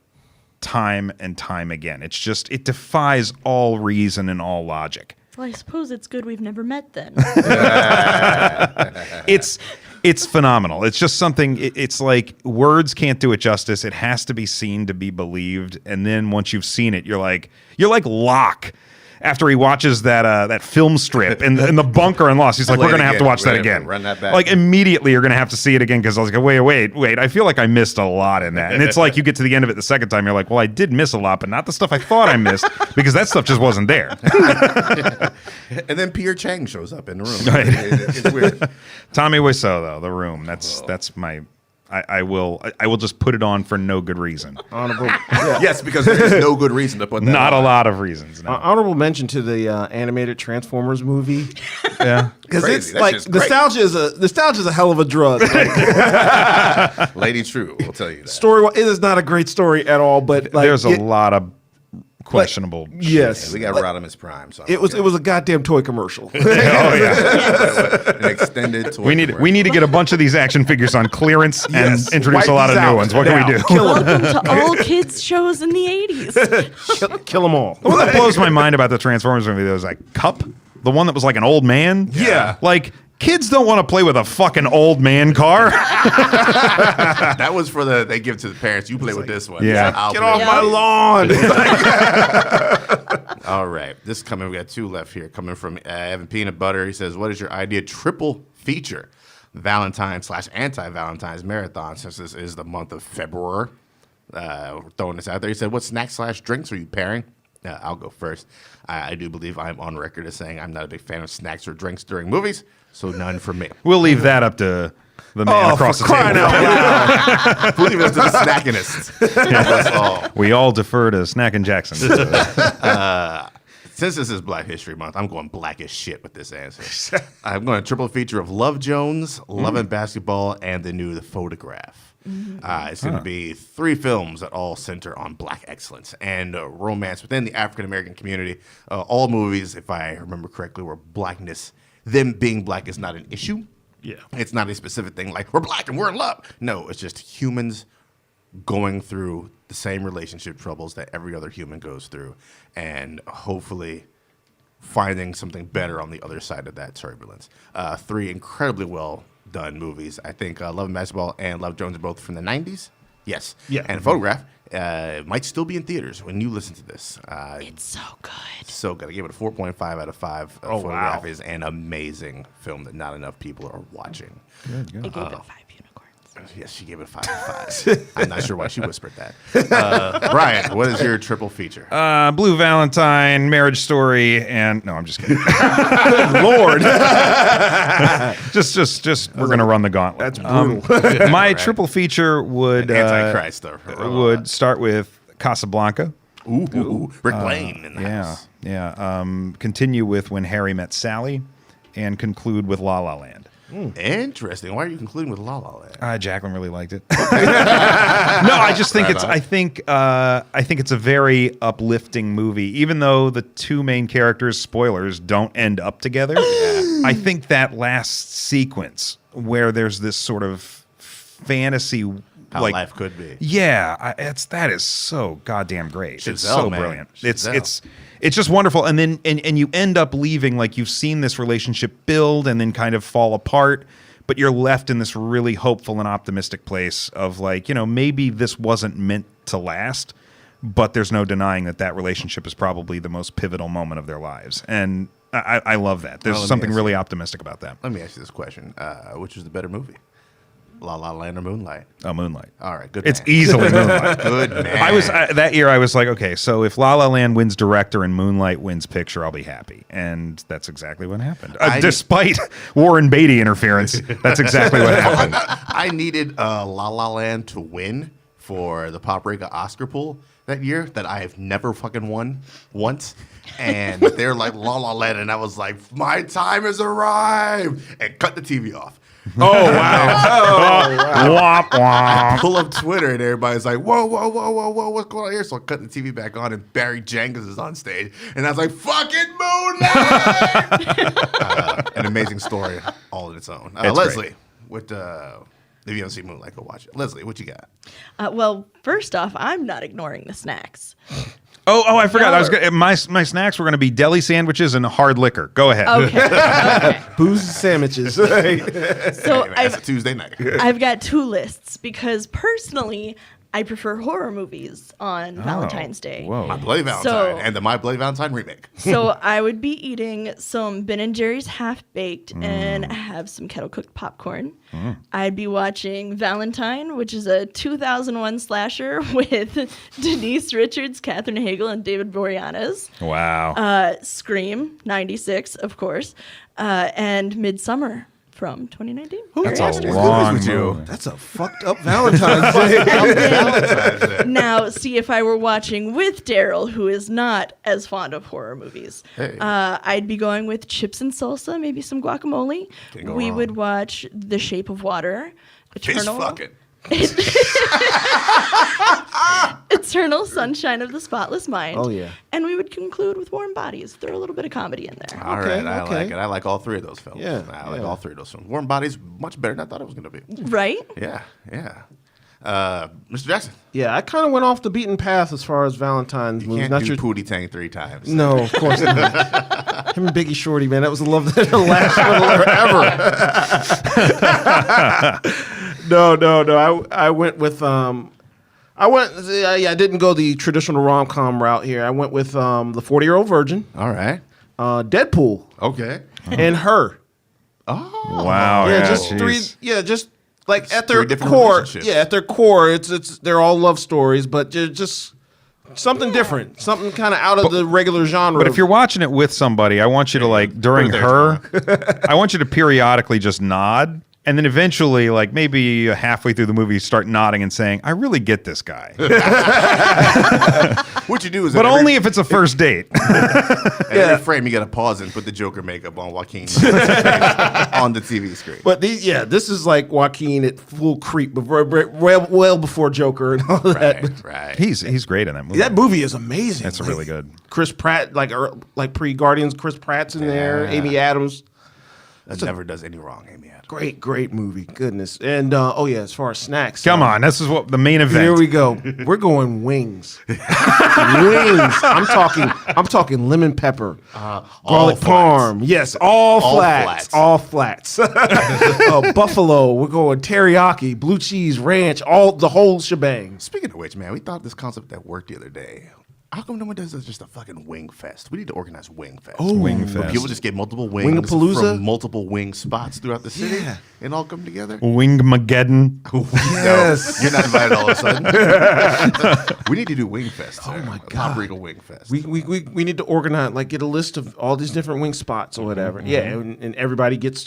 time and time again. It's just, it defies all reason and all logic.
Well, I suppose it's good we've never met then.
It's phenomenal. It's just something, it's like words can't do it justice. It has to be seen to be believed. And then once you've seen it, you're like Locke. After he watches that film strip in the bunker in Lost, he's like, "We're going to have to watch that again."
Run that back.
Like immediately, you're going to have to see it again because I was like, "Wait! I feel like I missed a lot in that." And it's like you get to the end of it the second time, you're like, "Well, I did miss a lot, but not the stuff I thought I missed because that stuff just wasn't there."
And then Pierre Chang shows up in the room.
Right.
It's weird.
Tommy Wiseau, though, The Room. That's my. I will just put it on for no good reason.
Honorable,
Yes, because there's no good reason to put that
Not
on.
a lot of reasons. No.
honorable mention to the animated Transformers movie
Yeah.
because
Crazy.
it's
That
like
shit's great.
nostalgia is a hell of a drug. Like,
Lady True will tell you that.
story, it is not a great story at all, but like,
There's a lot of questionable.
yes,
We got Rodimus Prime. So
it was a goddamn toy commercial.
Oh yeah.
an extended toy.
We need to get a bunch of these action figures on clearance and
Yes.
introduce
Wipe
a lot of
these
new
out
ones. What can
now.
we do?
Welcome to all kids shows in the 80s.
Kill them all.
What that blows my mind about the Transformers movie, there was like Cup, the one that was like an old man.
Yeah.
Like kids don't want to play with a fucking old man car.
That was for they give to the parents. You play with this one.
Yeah.
So I'll
Get
play
off
with
my lawn.
All right. This is coming. We got 2 left here. Coming from Evan Peanut Butter. He says, "What is your idea triple feature Valentine/anti-Valentine's marathon since this is the month of February?" We're throwing this out there. He said, "What snacks/drinks are you pairing?" I'll go first. I do believe I'm on record as saying I'm not a big fan of snacks or drinks during movies, so none for me.
We'll leave that up to the man across the
crying
table.
out loud.
We'll leave it to the snackinists. That's all.
We all defer to Snack and Jackson.
Since this is Black History Month, I'm going black as shit with this answer. I'm going to triple feature of Love Jones, Love and Basketball, and the Photograph. It's going to be 3 films that all center on black excellence and romance within the African American community. All movies, if I remember correctly, where blackness, them being black, is not an issue.
Yeah.
It's not a specific thing like we're black and we're in love. No, it's just humans going through the same relationship troubles that every other human goes through, and hopefully finding something better on the other side of that turbulence. 3 incredibly well done movies. I think Love and Basketball and Love Jones are both from the 90s. Yes.
Yeah.
And Photograph might still be in theaters when you listen to this.
It's so good.
So good. I gave it a 4.5 out of 5. Photograph is an amazing film that not enough people are watching.
I gave it 5 unicorns.
Yes, she gave it 5 out of 5. I'm not sure why she whispered that. Brian, what is your triple feature?
Blue Valentine, Marriage Story, and no, I'm just kidding.
Lord.
just we're gonna run the gauntlet.
That's brutal.
My triple feature would
Antichrist, though.
would start with Casablanca.
Ooh, Rick Blaine in the house.
Continue with When Harry Met Sally, and conclude with La La Land.
Interesting. Why are you concluding with La La Land?
Jacqueline really liked it. No, I just think I think it's a very uplifting movie. Even though the two main characters, spoilers, don't end up together. I think that last sequence where there's this sort of fantasy,
How
like
life could be.
Yeah, that is so goddamn great. It's
Giselle,
so
man.
brilliant.
Giselle.
It's just wonderful. And then and you end up leaving like you've seen this relationship build and then kind of fall apart, but you're left in this really hopeful and optimistic place of like, maybe this wasn't meant to last, but there's no denying that relationship is probably the most pivotal moment of their lives. And I love that. There's something really optimistic about that.
Let me ask you this question. Which is the better movie? La La Land or Moonlight?
Oh, Moonlight.
All right, good
It's
man.
easily Moonlight.
Good man.
I was that year. I was like, okay, so if La La Land wins director and Moonlight wins picture, I'll be happy, and that's exactly what happened. Despite Warren Beatty interference, that's exactly what happened.
I needed La La Land to win for the Paprika Oscar pool that year that I have never fucking won once. And they're like La La Land, and I was like, my time has arrived, and cut the TV off.
Oh, wow.
Womp womp.
Pull up Twitter and everybody's like, whoa, what's going on here? So I cut the TV back on and Barry Jenkins is on stage. And I was like, fucking Moonlight! An amazing story all on its own. Lesley, if you don't see Moonlight, go watch it. Lesley, what you got?
Well, first off, I'm not ignoring the snacks.
Oh, I forgot. My snacks were going to be deli sandwiches and hard liquor. Go ahead.
Okay.
Booze and sandwiches.
So
It's a Tuesday night.
I've got two lists because personally, I prefer horror movies on Valentine's Day.
Whoa.
My Bloody Valentine and the My Bloody Valentine remake.
So I would be eating some Ben & Jerry's Half Baked and have some kettle cooked popcorn. I'd be watching Valentine, which is a 2001 slasher with Denise Richards, Katherine Hagel, and David Boreanaz.
Wow.
Scream, 96, of course, and Midsummer from 2019.
That's
Very
a long
with you.
movie.
That's a fucked up Valentine's Day.
Now, see, if I were watching with Daryl, who is not as fond of horror movies,
Hey.
I'd be going with chips and salsa, maybe some guacamole.
Can't go
We
wrong.
would watch The Shape of Water,
Fish fucking.
Eternal Sunshine of the Spotless Mind.
Oh, yeah.
And we would conclude with Warm Bodies. Throw a little bit of comedy in there.
All
Okay,
right, I
okay.
like it. I like all three of those films.
Yeah,
I like
yeah.
all three of those films. Warm Bodies, much better than I thought it was going to be.
Right?
Yeah. Mr. Jackson,
Yeah, I kind of went off the beaten path as far as Valentine's
you
movies.
can't
Not
do
your
Pootie Tang 3 times.
No, of course not. Him and Biggie Shorty, man, that was the love that last ever. No. I went with I didn't go the traditional rom-com route here. I went with the 40-Year-Old Virgin,
All right.
Deadpool,
Okay.
and Her.
Oh.
Wow.
Yeah,
Yeah,
just
jeez.
three. Yeah, just like
It's
at their
three different
core.
relationships.
Yeah, at their core, it's they're all love stories, but just something different, something kind of out of the regular genre.
But if you're watching it with somebody, I want you to like during
There's
her, I want you to periodically just nod. And then eventually, like maybe halfway through the movie, start nodding and saying, "I really get this guy,"
What you do is,
but
at every-
only if it's a first date.
at every frame you got to pause and put the Joker makeup on Joaquin on the TV screen.
But this is like Joaquin at full creep, before, well before Joker and all that.
Right.
He's great in that movie.
That movie is amazing.
That's really good.
Chris Pratt, like pre Guardians, Chris Pratt's in there. Amy Adams.
That never does any wrong, Amy Adams.
Great movie. Goodness. And as far as snacks,
Come on, this is what the main event.
here we go. We're going wings. Wings. I'm talking lemon pepper, garlic parm. Yes, all flats.
flats.
All flats. Buffalo. We're going teriyaki, blue cheese, ranch, the whole shebang.
Speaking of which, man, we thought this concept that worked the other day. How come no one does just a fucking wing fest? We need to organize wing fest.
Wing
Where
fest.
people just get multiple wings
Wingapalooza?
from multiple wing spots throughout the city
Yeah.
and all come together.
Wingmageddon.
Yes.
No, you're not invited all of a sudden. We need to do wing fest. Oh
my
Pop
God.
Regal wing fest.
We need to organize, like, get a list of all these different wing spots or whatever.
Mm-hmm.
Yeah, and everybody gets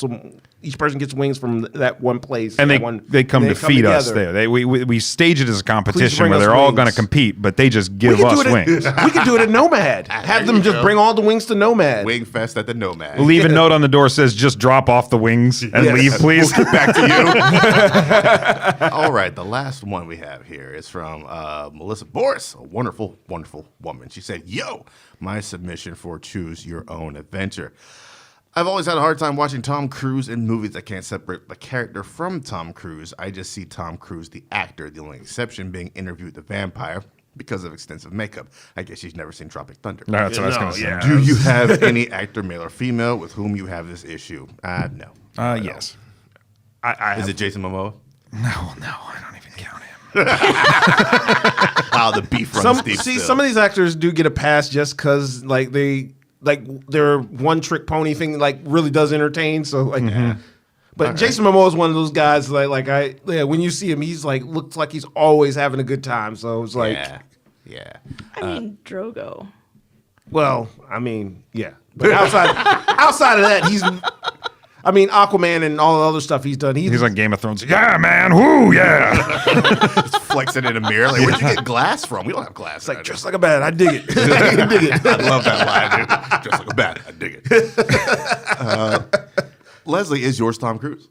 each person gets wings from that one place.
And
that one,
they come to feed us
together.
there. We stage it as a competition
bring
where
us
they're all
wings.
going to compete, but they just give
We can
us
do it
wings.
we can do it at Nomad. Have
There
them
you
just
go.
bring all the wings to Nomad.
Wing fest at the Nomad.
Leave a note on the door says just drop off the wings and
Yes.
leave, please.
We'll get back to you. All right, the last one we have here is from Melissa Boris, a wonderful, wonderful woman. She said, "Yo, my submission for Choose Your Own Adventure. I've always had a hard time watching Tom Cruise in movies. I can't separate the character from Tom Cruise. I just see Tom Cruise, the actor, the only exception being Interview with the Vampire because of extensive makeup. I guess she's never seen Tropic Thunder.
No, that's what I was going to say.
yeah.
Do you have any actor, male or female, with whom you have this issue? No.
Yes.
Is it Jason Momoa?
No, I don't even count him.
Wow, the beef runs deep.
Some of these actors do get a pass just because their one trick pony thing like really does entertain. So like, but Jason Momoa is one of those guys when you see him, he's like looks like he's always having a good time. So it's like,
yeah.
I mean, Drogo.
well, I mean, yeah. But outside of that, Aquaman and all the other stuff he's done.
He's on Game of Thrones. Yeah, man. Whoo, yeah.
Just flexing in a mirror. Like, where'd you get glass from? We don't have glass.
It's like just like a bat. I dig it. I dig it.
I love that line, dude. Just like a bat. I dig it. Lesley, is yours Tom Cruise?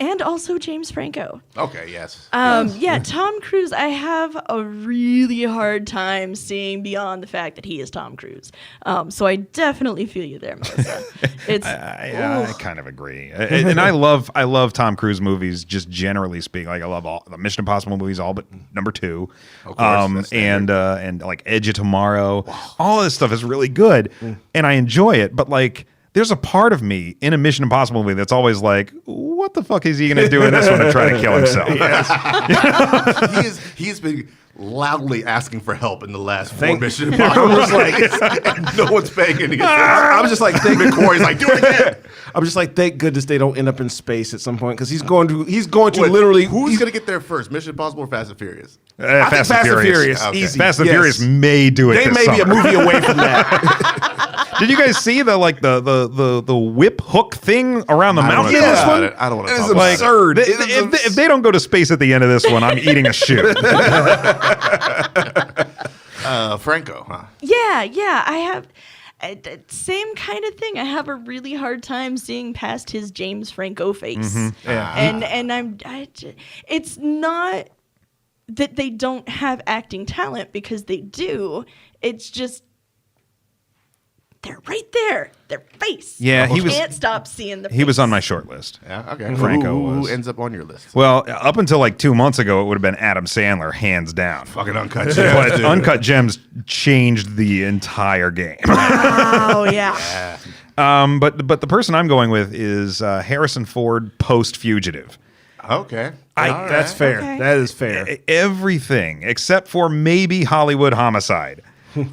And also James Franco.
Okay, yes.
Yeah, Tom Cruise, I have a really hard time seeing beyond the fact that he is Tom Cruise. So I definitely feel you there, Melissa. It's
I kind of agree, and I love Tom Cruise movies. Just generally speaking, like I love all the Mission Impossible movies, all but number 2,
Of course, that's standard.
and like Edge of Tomorrow. All this stuff is really good, and I enjoy it. But like, there's a part of me in a Mission Impossible movie that's always like, what the fuck is he going to do in this one to try to kill himself?
He's been loudly asking for help in the last 4
Thank-
Mission Impossible. And no one's paying any attention.
I'm just like,
McQuarrie's like, do it again.
I'm just like, thank goodness they don't end up in space at some point because he's going to
Wait,
literally.
Who's going to get there first, Mission Impossible or Fast and Furious?
I think Fast and Furious.
Okay.
Easy.
Fast and
Yes.
Furious may do it.
They
this
may be a
summer.
movie away from that.
Did you guys see the whip hook thing around the
I don't
mountain
wanna
in this
talk
one?
about it. I don't want to
It
talk
is
about
absurd.
it.
If they don't go to space at the end of this one, I'm eating a shoe.
Franco, huh?
Yeah, I have same kind of thing. I have a really hard time seeing past his James Franco face. And it's not that they don't have acting talent because they do. It's just they're right there. Their face.
Yeah, he was-
Can't stop seeing the.
He was
face.
on my short list.
Yeah, okay.
Franco
Who
was.
ends up on your list?
Well, up until like 2 months ago, it would have been Adam Sandler, hands down.
Fucking Uncut Gems.
But
dude.
Uncut Gems changed the entire game.
Oh yeah.
But the person I'm going with is Harrison Ford post Fugitive.
Okay.
That's fair.
Okay.
That is fair.
Everything except for maybe Hollywood Homicide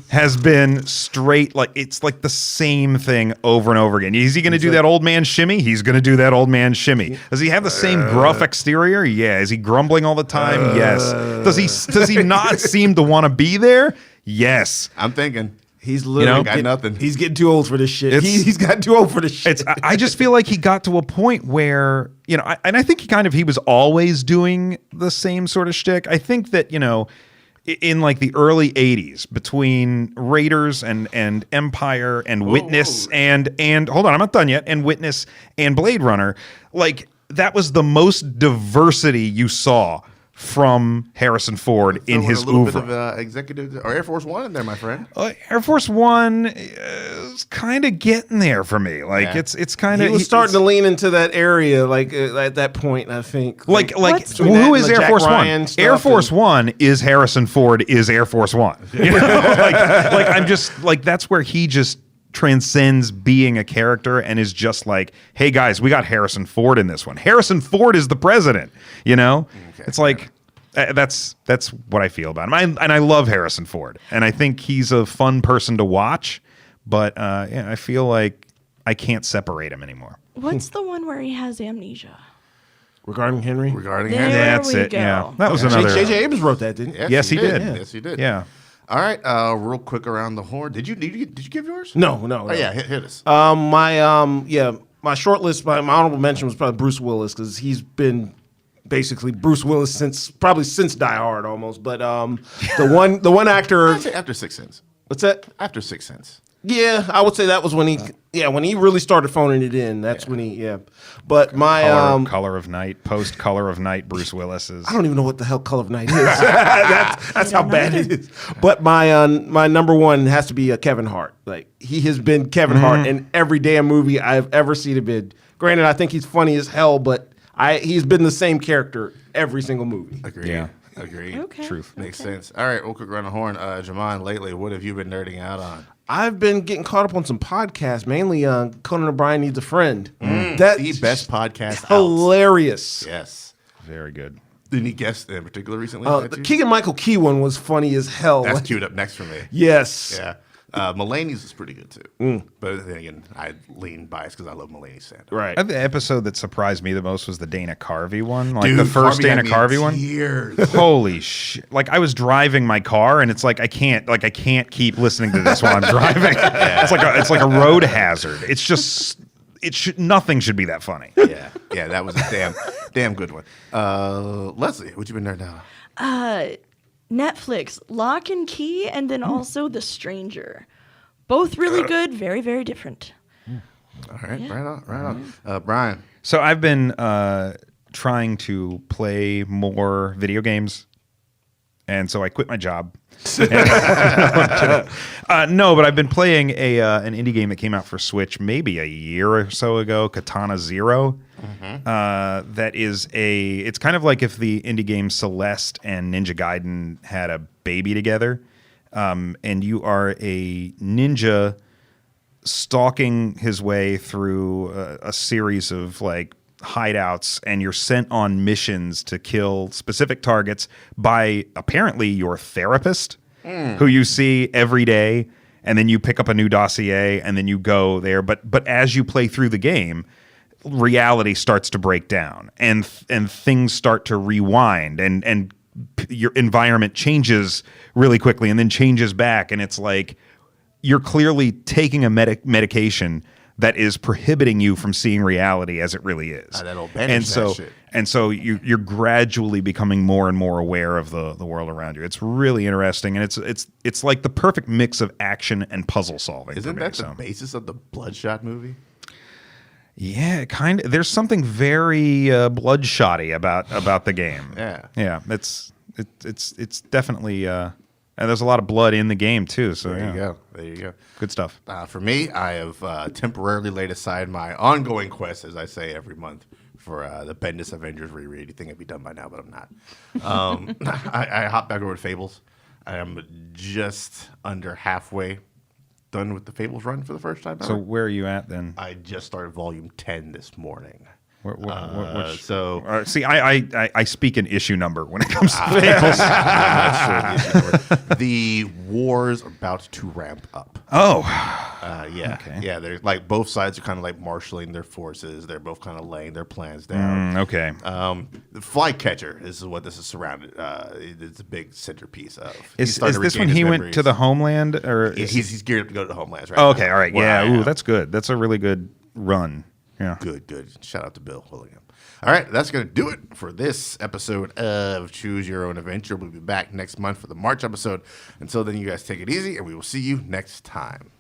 has been straight, like it's like the same thing over and over again. Is he going to do that old man shimmy? He's going to do that old man shimmy. Does he have the same gruff exterior? Yeah. Is he grumbling all the time? Yes. Does he not seem to want to be there? Yes.
I'm thinking.
He's literally
got nothing.
He's getting too old for this shit.
It's-
He's gotten too old for this shit.
I just feel like he got to a point where, and I think he was always doing the same sort of shtick. I think that, in like the early 80s between Raiders and Empire and Witness and hold on, I'm not done yet, and Witness and Blade Runner, like that was the most diversity you saw from Harrison Ford in
Throwing
his
a little
oeuvre.
bit of executive or Air Force One in there, my friend.
Air Force One is kind of getting there for me. Like
Yeah.
it's kind of
he was starting to lean into that area, like at that point. I think,
like
What's-
who is
Jack
Air Force
Ryan
One?
stuff
Air Force
and-
One is Harrison Ford is Air Force One. Like I'm just like that's where he just transcends being a character and is just like, hey guys, we got Harrison Ford in this one. Harrison Ford is the president.
Okay.
It's like That's what I feel about him. And I love Harrison Ford, and I think he's a fun person to watch. But yeah, I feel like I can't separate him anymore.
What's the one where he has amnesia?
Regarding Henry?
Regarding
There
Henry.
That's
we
it.
go.
Yeah, that was another.
J.J. Abrams wrote that, didn't he?
Yes, he did.
Yes, he did.
Yeah.
All right. Real quick around the horn. Did you give yours?
No.
Oh yeah, hit us.
My short list, my honorable mention was probably Bruce Willis because he's been basically Bruce Willis since Die Hard almost. But the one actor.
I'd say after 6 Sense.
What's that?
After 6 Sense.
Yeah, I would say that was when he really started phoning it in. That's when he But my
Color of Night, post Color of Night, Bruce Willis is.
I don't even know what the hell Color of Night is. that's how bad it is. But my number one has to be Kevin Hart. Like he has been Kevin Hart in every damn movie I've ever seen him in. Granted, I think he's funny as hell, but he's been the same character every single movie.
Agreed.
Yeah.
Agreed.
Okay.
Truth.
Makes sense. All right, we'll quick around the horn. Jamon, lately, what have you been nerding out on?
I've been getting caught up on some podcasts, mainly Conan O'Brien Needs a Friend.
That's the best podcast out.
Hilarious.
Yes.
Very good.
Any guests in particular recently?
The Keegan Michael Key one was funny as hell.
That's queued up next for me.
Yes.
Yeah. Mulaney's is pretty good too. But then again, I lean biased because I love Mulaney's stand-up.
Right.
The episode that surprised me the most was the Dana Carvey one. Like
Dude,
the first
Carvey had
Dana
me
Carvey
in
one.
tears.
Holy shit. Like I was driving my car and it's like I can't keep listening to this while I'm driving. It's like a road hazard. It's just nothing should be that funny.
Yeah, that was a damn good one. Lesley, what you been nerding out on?
Netflix, Lock and Key, and then also The Stranger. Both really good, very, very different.
All right, right on. Brian.
So I've been trying to play more video games, and so I quit my job. No, but I've been playing an indie game that came out for Switch maybe a year or so ago, Katana Zero. That is it's kind of like if the indie game Celeste and Ninja Gaiden had a baby together. And you are a ninja stalking his way through a series of like hideouts, and you're sent on missions to kill specific targets by apparently your therapist, who you see every day, and then you pick up a new dossier, and then you go there. But as you play through the game, reality starts to break down, and things start to rewind, and your environment changes really quickly and then changes back, and it's like you're clearly taking a medication that is prohibiting you from seeing reality as it really is.
That'll banish that shit.
And so you're gradually becoming more and more aware of the world around you. It's really interesting, and it's like the perfect mix of action and puzzle solving.
Isn't that the basis of the Bloodshot movie?
Yeah, kind of. There's something very bloodshotty about the game.
Yeah.
It's definitely. And there's a lot of blood in the game too. So
There you go.
Good stuff.
For me, I have temporarily laid aside my ongoing quest, as I say every month, for the Bendis Avengers reread. You think I'd be done by now, but I'm not. I hopped back over to Fables. I am just under halfway done with the Fables run for the first time ever.
So where are you at then?
I just started volume 10 this morning.
See, I speak an issue number when it comes to Fables.
I'm not sure the war's about to ramp up.
Oh,
yeah.
Okay.
Yeah, they're like both sides are kind of like marshaling their forces. They're both kind of laying their plans down.
Okay.
The Flycatcher is what this is surrounded. It's a big centerpiece of.
Is this when he went to the homeland, or
he's geared up to go to the homelands, right?
Oh, okay, all right, yeah.
Ooh,
that's good. That's a really good run. Yeah.
Good. Shout out to Bill Willingham. All right, that's going to do it for this episode of Choose Your Own Adventure. We'll be back next month for the March episode. Until then, you guys take it easy, and we will see you next time.